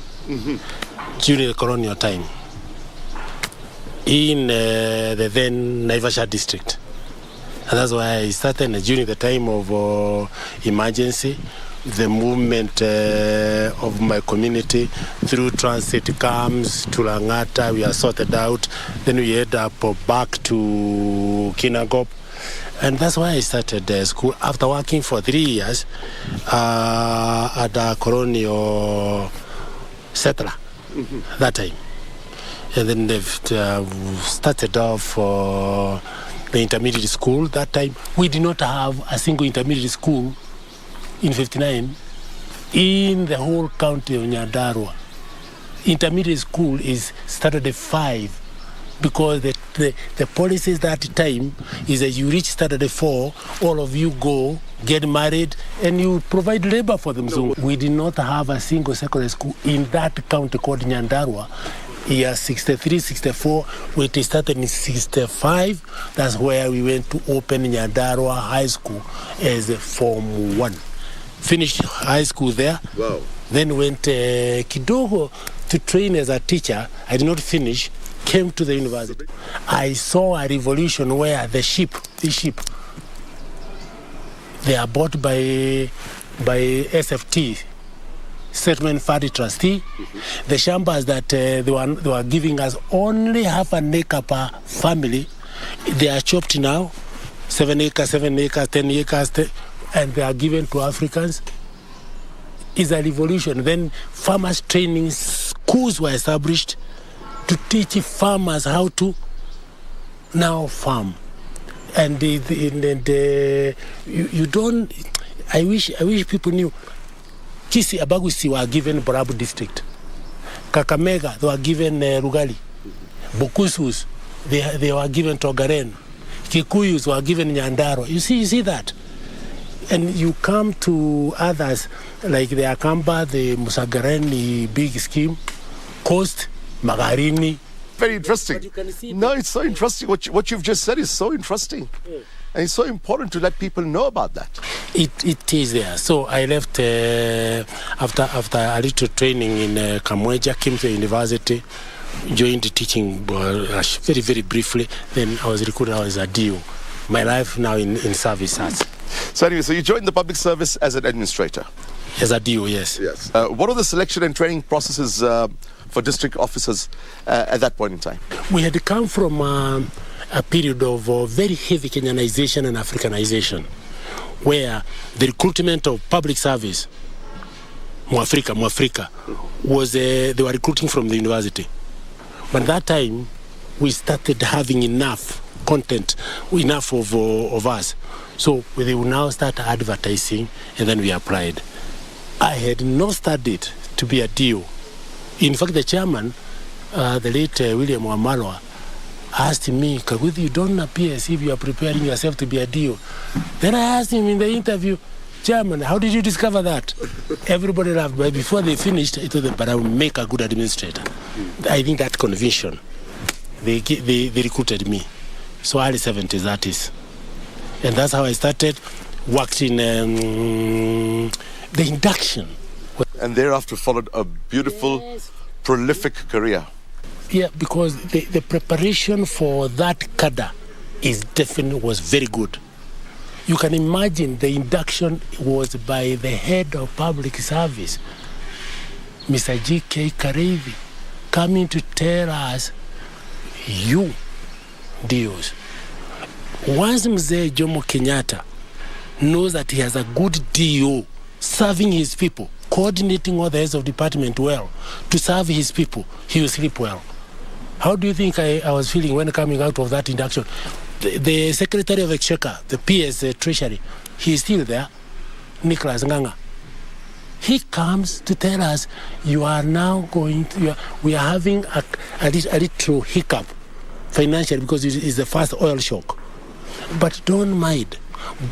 during the colonial time in the then Naivasha district. And that's why I started during the time of emergency. The movement of my community through transit camps to Langata, we are sorted out. Then we head up back to Kinangop. And that's why I started school after working for 3 years at a colonial settler that time. And then they've started off the intermediate school. That time we did not have a single intermediate school in 59 in the whole county of Nyandarua. Intermediate school is started at 5 because the policies that time is that you reach Saturday 4, all of you go, get married, and you provide labor for them. So we did not have a single secondary school in that county called Nyandarua. Year 63, 64, we started in 65. That's where we went to open Nyandarua High School as a Form 1. Finished high school there. Wow. Then went kidogo to train as a teacher. I did not finish. Came to the university. I saw a revolution where these sheep, they are bought by SFT, Settlement Fund Trustee. The shambas that they were giving us only half an acre per family. They are chopped now, 7 acres, 10 acres, and they are given to Africans. It's a revolution. Then farmers training schools were established to teach farmers how to now farm. And you don't. I wish people knew. Kisi Abagusi were given Borabu district. Kakamega, they were given Rugali. Bukusus, they were given Togaren. Kikuyus were given Nyandarua. You see that? And you come to others like the Akamba, the Musagareni big scheme, Coast, Magarini. Very interesting. No, it's so interesting. What you've just said is so interesting. Yeah. And it's so important to let people know about that. It is there. So I left after a little training in Kamweja, came to the university, joined teaching very, very briefly. Then I was recruited as a DO. My life now in service arts. So anyway, so you joined the public service as an administrator? As a DO, yes. Yes. What are the selection and training processes for district officers at that point in time? We had come from a period of very heavy Kenyanization and Africanization, where the recruitment of public service, Mwafrika, was they were recruiting from the university. But at that time, we started having enough content, enough of us. So they will now start advertising, and then we applied. I had not studied to be a DO. In fact, the chairman, the late William Wamalwa, asked me, Kaguthi, you don't appear as if you are preparing yourself to be a DO. Then I asked him in the interview, Chairman, how did you discover that? Everybody laughed, but before they finished, I told them, but I will make a good administrator. I think that conviction, they recruited me. So early 70s, that is. And that's how I started, worked in the induction. And thereafter followed a beautiful, prolific career. Yeah, because the preparation for that cadre was very good. You can imagine the induction was by the head of public service, Mr. G.K. Karevi, coming to tell us, you, Dios, once Mzee Jomo Kenyatta knows that he has a good DO serving his people, coordinating all the heads of department well, to serve his people, he will sleep well. How do you think I was feeling when coming out of that induction? The Secretary of Exchequer, the PS Treasury, he is still there, Nicholas Nganga. He comes to tell us, you are now we are having a little hiccup financially because it's the first oil shock. But don't mind,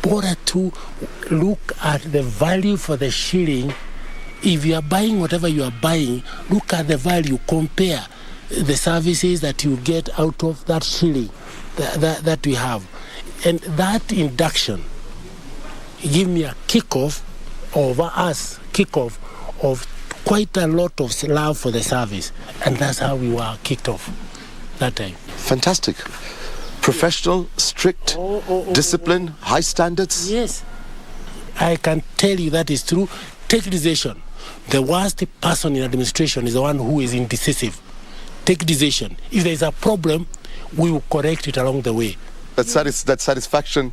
bother to look at the value for the shilling. If you are buying whatever you are buying, look at the value, compare the services that you get out of that shilling that we have. And that induction give me a kickoff of quite a lot of love for the service. And that's how we were kicked off that time. Fantastic. Professional, strict, discipline, high standards. Yes. I can tell you that is true. Take decision. The worst person in administration is the one who is indecisive. Take decision. If there is a problem, we will correct it along the way. That satisfaction,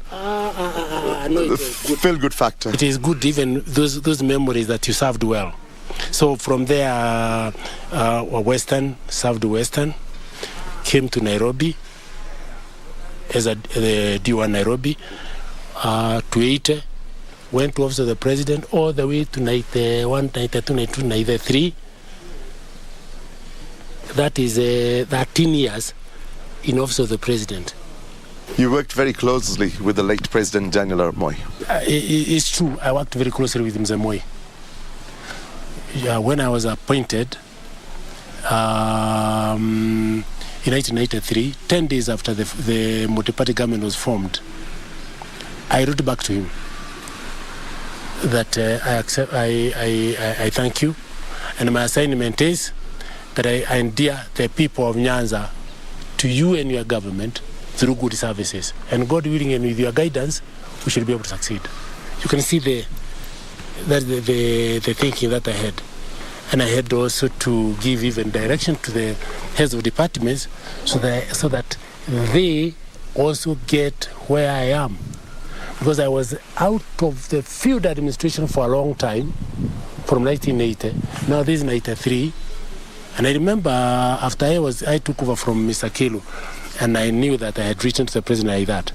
feel-good factor. It is good, even those memories that you served well. So from there, served Western, came to Nairobi as the D1 Nairobi, to 80, went to Office of the President all the way to 91, 92, 92, 93. That is 13 years in Office of the President. You worked very closely with the late President Daniel Arap Moi. It's true. I worked very closely with Mzee Moi. When I was appointed in 1993, 10 days after the multi-party government was formed, I wrote back to him that I thank you, and my assignment is that I endear the people of Nyanza to you and your government through good services. And God willing, and with your guidance, we should be able to succeed. You can see the thinking that I had. And I had also to give even direction to the heads of departments so that they also get where I am. Because I was out of the field administration for a long time, from 1980. Now this is 93. And I remember after I took over from Mr. Kelu, and I knew that I had written to the president like that.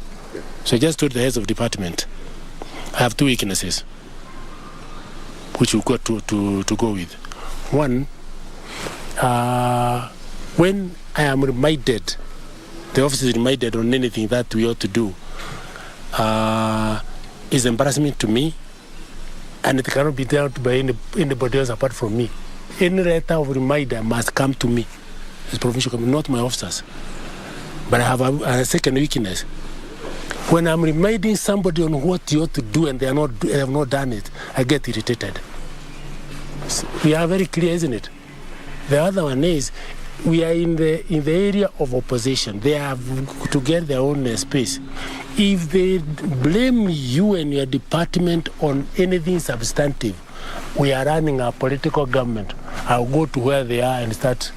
So I just told the heads of department, I have two weaknesses, which we've got to go with. One, when I am reminded, the office is reminded on anything that we ought to do, is embarrassment to me, and it cannot be dealt by anybody else apart from me. Any letter of reminder must come to me as provincial committee, not my officers. But I have a second weakness. When I'm reminding somebody on what you ought to do and they have not done it, I get irritated. So we are very clear, isn't it? The other one is we are in the area of opposition. They have to get their own space. If they blame you and your department on anything substantive, we are running a political government. I'll go to where they are and start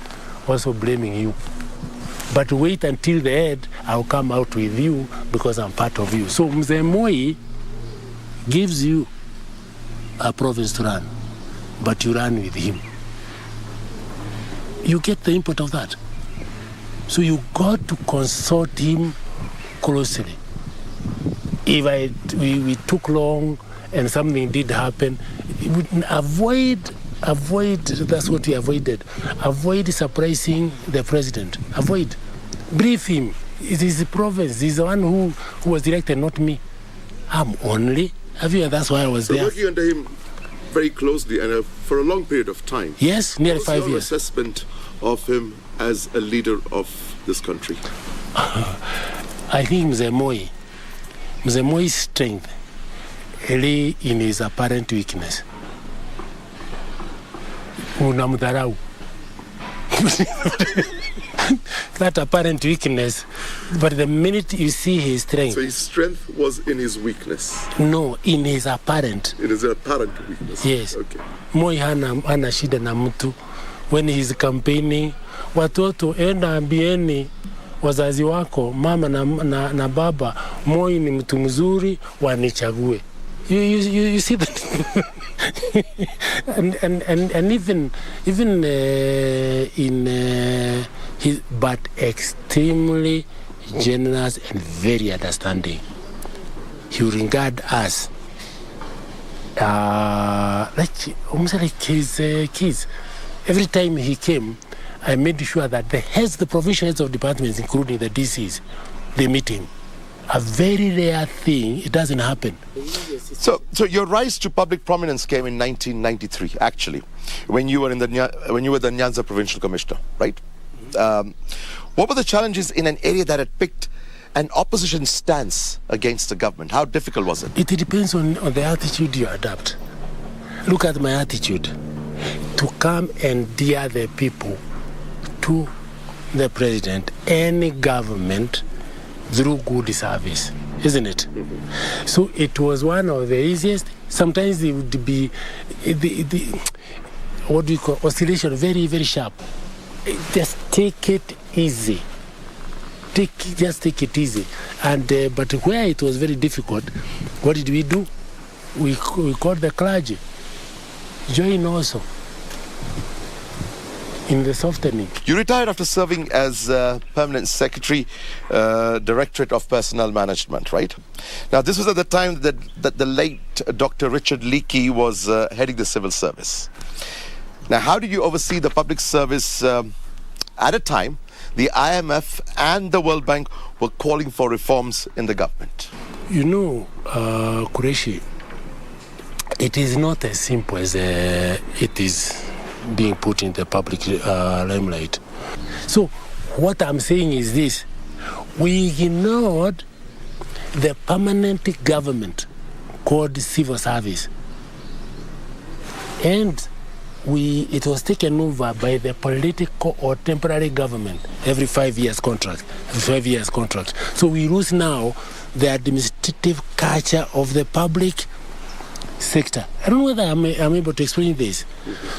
also blaming you. But wait until the end, I'll come out with you because I'm part of you. So Mzee Moi gives you a province to run, but you run with him. You get the input of that. So you got to consult him closely. If we took long and something did happen, avoid, that's what we avoided. Avoid surprising the president. Avoid. Brief him. It is the province. He's the one who was elected, not me. I'm only Have you? And that's why I was so there. Working under him very closely and for a long period of time. Yes, nearly 5 What's your years. assessment of him as a leader of this country? I think Mzee Moi's strength lay in his apparent weakness. Unamdharau. That apparent weakness, but the minute you see his strength. So his strength was in his weakness? No, in his apparent. In his apparent weakness? Yes. Okay. Moi hana shida na mtu. When he's campaigning, watoto enda ambieni wazazi wako, mama na baba, Moi ni mtu mzuri, wanichague. You see that? and even in his, but extremely generous and very understanding. He will regard us almost like his kids. Every time he came, I made sure that the provincial heads of departments, including the DCs, they meet him. A very rare thing. It doesn't happen. So your rise to public prominence came in 1993, actually, when you were the Nyanza Provincial Commissioner, right? What were the challenges in an area that had picked an opposition stance against the government? How difficult was it? It depends on the attitude you adopt. Look at my attitude. To come and dear the people to the president, any government, through good service, isn't it? Mm-hmm. So it was one of the easiest. Sometimes it would be the what do you call oscillation, very, very sharp. Just take it easy. Just take it easy. And but where it was very difficult, what did we do? We called the clergy. Join also in the softening. You retired after serving as Permanent Secretary, Directorate of Personnel Management, right? Now, this was at the time that the late Dr. Richard Leakey was heading the civil service. Now, how did you oversee the public service at a time the IMF and the World Bank were calling for reforms in the government? You know, Qureshi, it is not as simple as it is being put in the public limelight. So what I'm saying is this: we ignored the permanent government called civil service, and it was taken over by the political or temporary government every 5 years contract. So we lose now the administrative culture of the public sector. I don't know whether I'm able to explain this.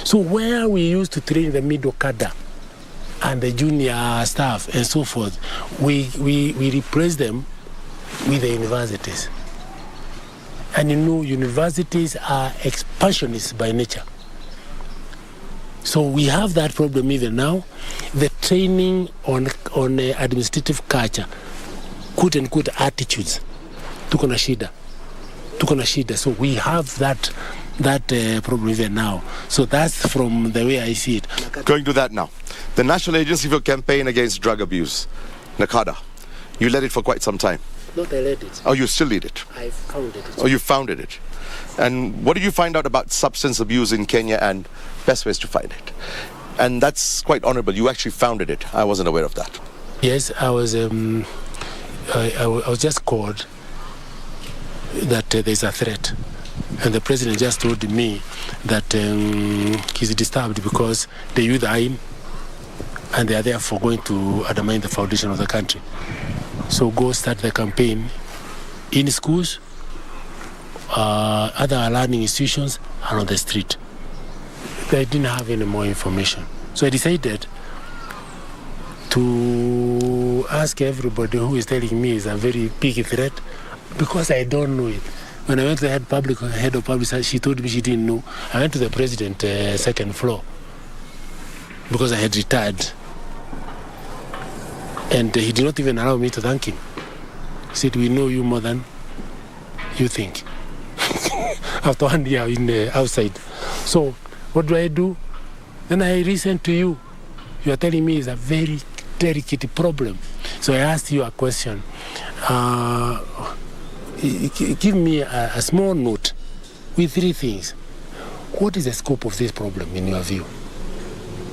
So where we used to train the middle cadre and the junior staff and so forth, we replace them with the universities. And you know, universities are expansionists by nature. So we have that problem even now. The training on administrative culture, quote unquote attitudes, tuko na shida. So we have that problem even now. So that's from the way I see it. Going to that now. The National Agency for Campaign Against Drug Abuse, NACADA. You led it for quite some time. Not I led it. Oh, you still lead it? I founded it. Oh, you founded it. And what did you find out about substance abuse in Kenya and best ways to fight it? And that's quite honorable. You actually founded it. I wasn't aware of that. Yes, I was just called that there's a threat. And the president just told me that he's disturbed because they use the AIM and they are therefore going to undermine the foundation of the country. So go start the campaign in schools, other learning institutions, and on the street. I didn't have any more information. So I decided to ask everybody who is telling me is a very big threat, because I don't know it. When I went to the head of public, she told me she didn't know. I went to the president, second floor, because I had retired. And he did not even allow me to thank him. He said, "We know you more than you think." After 1 year outside. So what do? Then I listen to you. You are telling me it's a very delicate problem. So I asked you a question. give me a small note with 3 things. What is the scope of this problem in your view?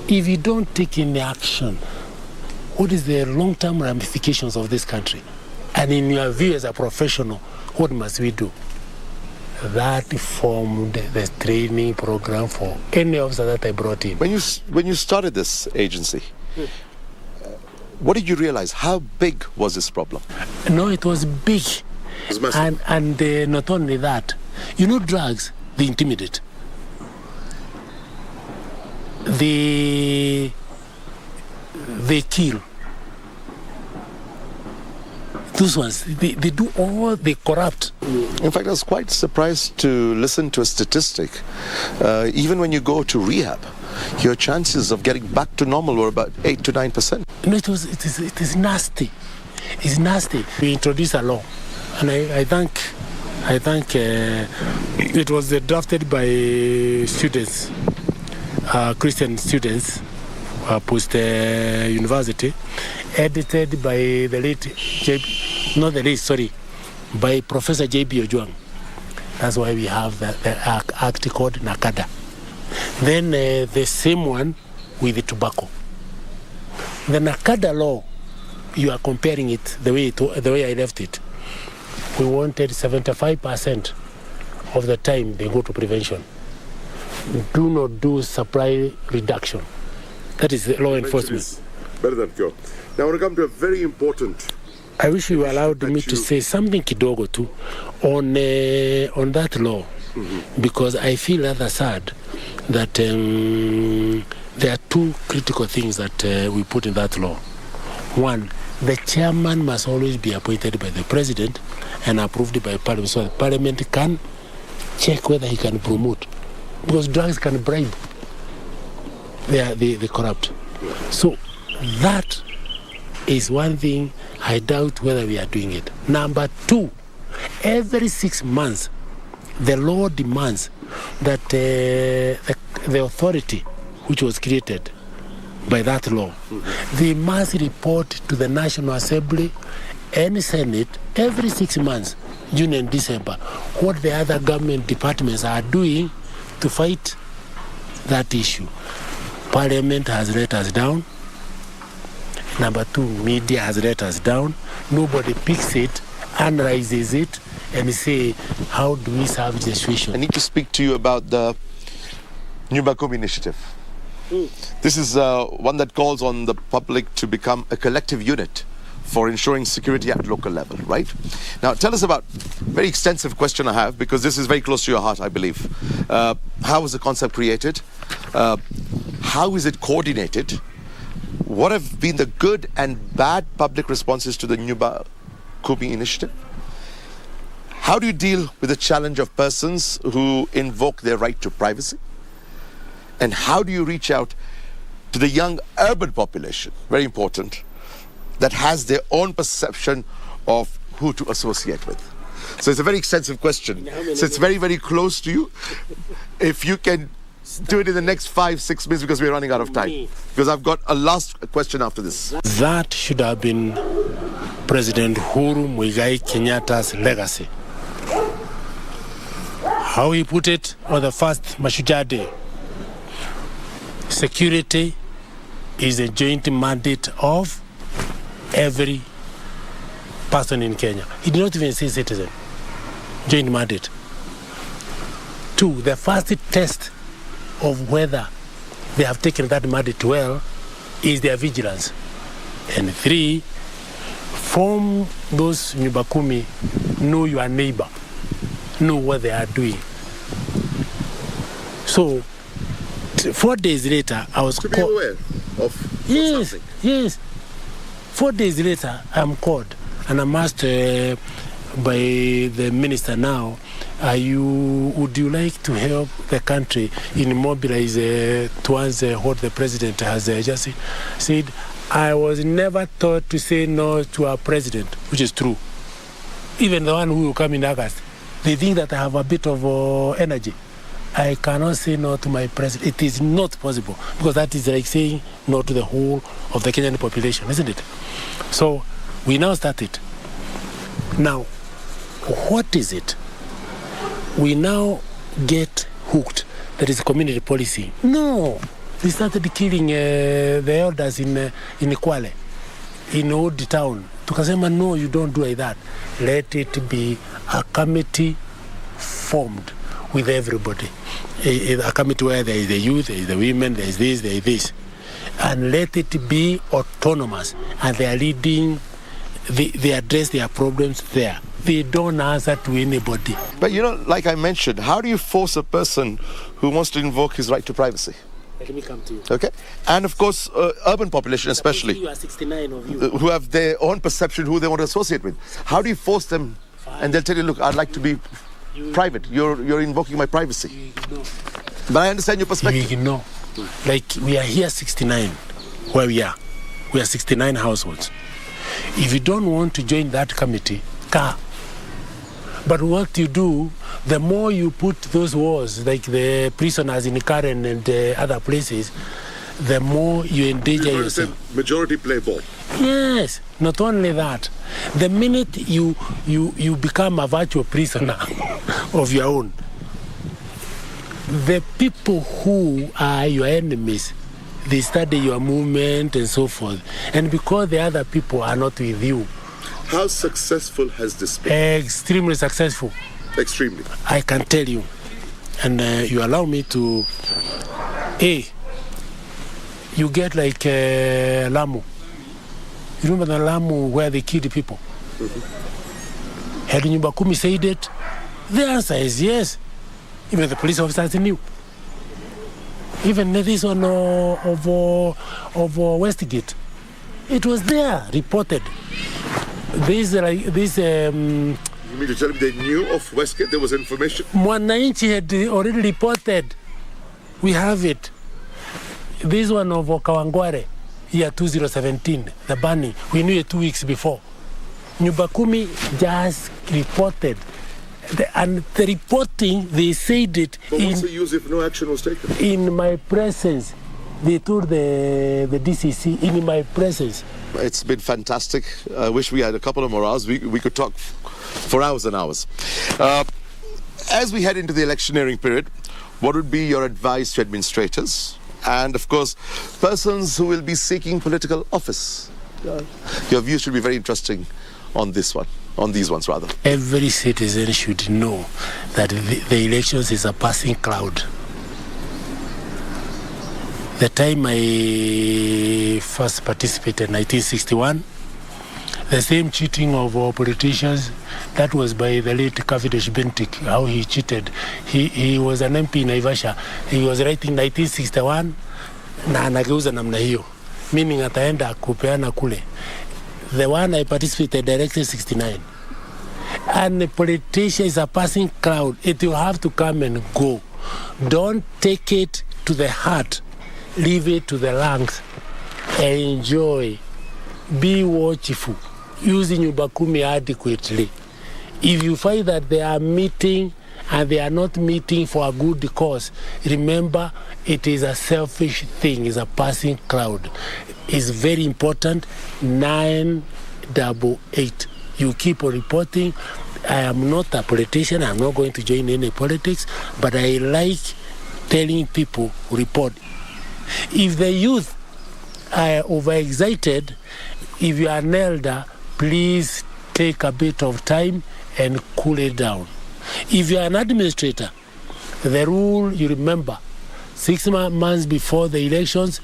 If you don't take any action, what is the long-term ramifications of this country? And in your view as a professional, what must we do? That formed the training program for any officer that I brought in. When you started this agency, what did you realize? How big was this problem? No, it was big. It was massive. And not only that, drugs, they intimidate. They kill. Those ones, they do all, they corrupt. In fact, I was quite surprised to listen to a statistic. Even when you go to rehab, your chances of getting back to normal were about 8 to 9%. No, it is nasty. It's nasty. We introduced a law, and I think it was drafted by students, Christian students, post-university, edited by the late, by Professor J.B. Ojwang. That's why we have the act called NACADA. Then the same one with the tobacco. The NACADA law, you are comparing it the way I left it. We wanted 75% of the time they go to prevention. Do not do supply reduction. That is law enforcement. Better than cure. Now I want to come to a very important... I wish you allowed me to say something kidogo too on that law, because I feel rather sad that there are 2 critical things that we put in that law. One, the chairman must always be appointed by the president and approved by parliament, so the parliament can check whether he can promote, because drugs can bribe. They corrupt. So that is one thing I doubt whether we are doing it. Number 2, every 6 months, the law demands that the authority which was created by that law, they must report to the National Assembly and Senate every 6 months, June and December, what the other government departments are doing to fight that issue. Parliament has let us down. Number 2, media has let us down. Nobody picks it, analyzes it, and say, how do we solve the situation? I need to speak to you about the Nyumba Kumi initiative. This is one that calls on the public to become a collective unit for ensuring security at local level, right? Now, tell us about, very extensive question I have, because this is very close to your heart, I believe. How was the concept created? How is it coordinated? What have been the good and bad public responses to the Nyumba Kumi initiative? How do you deal with the challenge of persons who invoke their right to privacy? And how do you reach out to the young urban population, very important, that has their own perception of who to associate with? So it's a very extensive question. So it's very, very close to you. If you can do it in the next 5-6 minutes, because we're running out of time. Because I've got a last question after this. That should have been President Uhuru Muigai Kenyatta's legacy. How he put it on the first Mashujaa Day. Security is a joint mandate of every person in Kenya. He did not even say citizen. Joint mandate. 2, the first test of whether they have taken that mandate well is their vigilance. And 3, form those Nyumba Kumi, know your neighbor, know what they are doing. So 4 days later, I was called. To be aware of what's happening. Yes. 4 days later, I'm called and I'm asked by the minister now, would you like to help the country in mobilize towards what the president has just said? I was never taught to say no to our president, which is true. Even the one who will come in August, they think that I have a bit of energy. I cannot say no to my president. It is not possible, because that is like saying no to the whole of the Kenyan population, isn't it? So we now started. Now, What is it? We now get hooked. That is community policy. No. They started killing the elders in Kwale, in Old Town. Tukasema, no, you don't do like that. Let it be a committee formed with everybody. A committee where there is the youth, there is the women, there is this. And let it be autonomous. And they are leading, they address their problems there. They don't answer to anybody. But like I mentioned, how do you force a person who wants to invoke his right to privacy? Let me come to you. Okay. And of course, urban population especially, you are 69 of you. Who have their own perception who they want to associate with. How do you force them? And they'll tell you, look, I'd like to be private. You're invoking my privacy. But I understand your perspective. You ignore. Like, we are here 69, where we are. We are 69 households. If you don't want to join that committee, car. But what you do, the more you put those walls, like the prisoners in Karen and other places, the more you endanger yourself. Majority play ball. Yes, not only that. The minute you become a virtual prisoner of your own, the people who are your enemies, they study your movement and so forth. And because the other people are not with you. How successful has this been? Extremely successful. Extremely. I can tell you. And you allow me to... you get like Lamu. You remember the Lamu where they killed the people? Mm-hmm. Had Nyumba Kumi said it? The answer is yes. Even the police officers knew. Even this one of Westgate. It was there, reported. You mean to tell me they knew of Westgate? There was information? Mwananchi had already reported. We have it. This one of Kawangware, year 2017, the burning. We knew it 2 weeks before. Nyumba Kumi just reported. And the reporting, they said it. But what's the use if no action was taken? In my presence. They told the DCC in my presence. It's been fantastic. I wish we had a couple of more hours. We could talk for hours and hours. As we head into the electioneering period, what would be your advice to administrators and, of course, persons who will be seeking political office? Your view should be very interesting on this one. On these ones, rather. Every citizen should know that the elections is a passing cloud. The time I first participated in 1961, the same cheating of our politicians, that was by the late Kavidesh Bentik, how he cheated. He was an MP in Naivasha. He was writing 1961, na anageuza namna hiyo, meaning ataenda kupeana kule. The one I participated directly 69. And the politician is a passing cloud. It will have to come and go. Don't take it to the heart. Leave it to the lungs. Enjoy. Be watchful. Use Nyumba Kumi adequately. If you find that they are meeting and they are not meeting for a good cause, remember it is a selfish thing. It's a passing cloud. It's very important. 988. You keep on reporting. I am not a politician. I'm not going to join any politics, but I like telling people report. If the youth are overexcited, if you are an elder, please take a bit of time and cool it down. If you are an administrator, the rule, you remember, 6 months before the elections,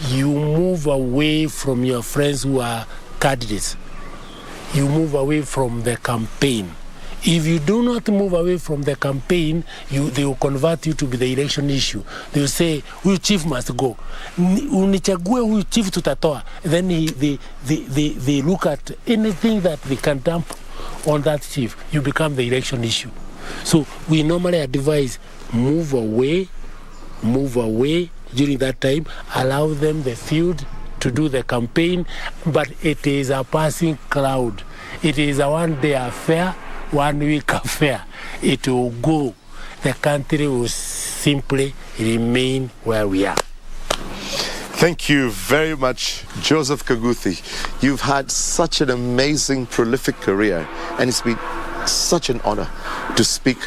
you move away from your friends who are candidates. You move away from the campaign. If you do not move away from the campaign, they will convert you to be the election issue. They will say, "Huyu chief must go. Unichague huyu chief tutatoa." Then they look at anything that they can dump on that chief. You become the election issue. So we normally advise move away during that time. Allow them the field to do the campaign, but it is a passing cloud. It is a one-day affair, 1 week affair. It will go. The country will simply remain where we are. Thank you very much, Joseph Kaguthi. You've had such an amazing, prolific career, and it's been such an honor to speak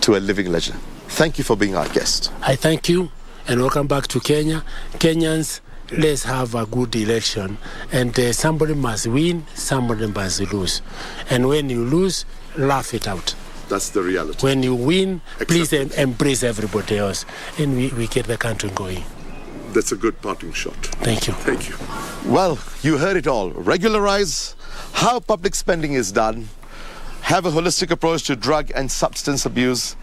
to a living legend. Thank you for being our guest. I thank you and welcome back to Kenya. Kenyans, let's have a good election. And somebody must win, somebody must lose. And when you lose, laugh it out. That's the reality. When you win, please embrace everybody else. And we get the country going. That's a good parting shot. Thank you. Thank you. Well, you heard it all. Regularize how public spending is done, have a holistic approach to drug and substance abuse,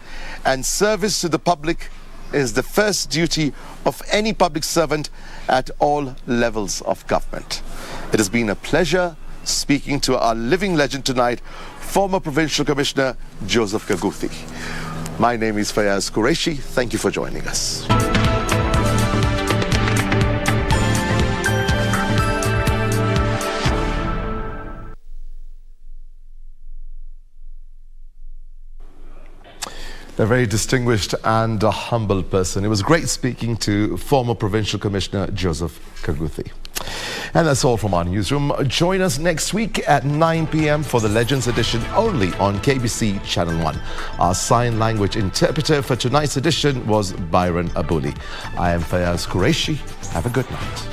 and service to the public is the first duty of any public servant at all levels of government. It has been a pleasure speaking to our living legend tonight, former Provincial Commissioner Joseph Kaguthi. My name is Fayaz Qureshi. Thank you for joining us. A very distinguished and a humble person. It was great speaking to former Provincial Commissioner Joseph Kaguthi. And that's all from our newsroom. Join us next week at 9 p.m. for the Legends edition only on KBC Channel 1. Our sign language interpreter for tonight's edition was Byron Abuli. I am Fayaz Qureshi. Have a good night.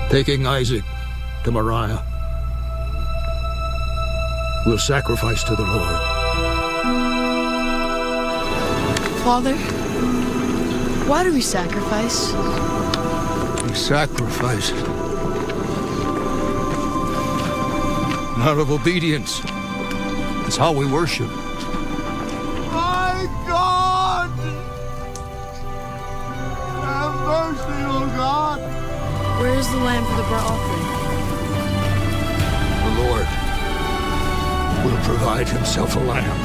Taking Isaac to Moriah, we'll sacrifice to the Lord. Father, why do we sacrifice? We sacrifice out of obedience. It's how we worship. My God! Have mercy, oh God! Where is the lamb for the burnt offering? The Lord will provide himself a lamb.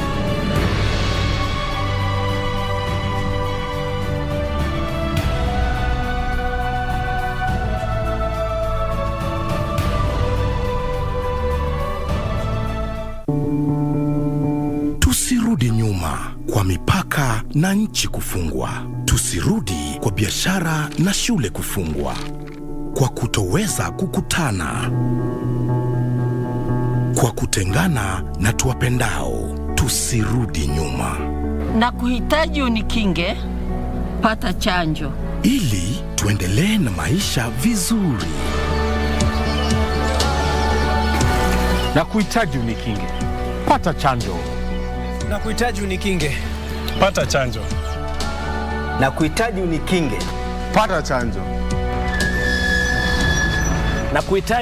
Tusirudi nyuma kwa mipaka na nchi kufungwa. Tusirudi kwa biashara na shule kufungwa. Kwa kutoweza kukutana, kwa kutengana na tuwapendao, tusirudi nyuma. Na kuhitaji unikinge, pata chanjo. Ili tuendelee na maisha vizuri. Na kuhitaji unikinge, pata chanjo. Na kuhitaji unikinge, pata chanjo. Na kuhitaji unikinge, pata chanjo. Na kuhitaji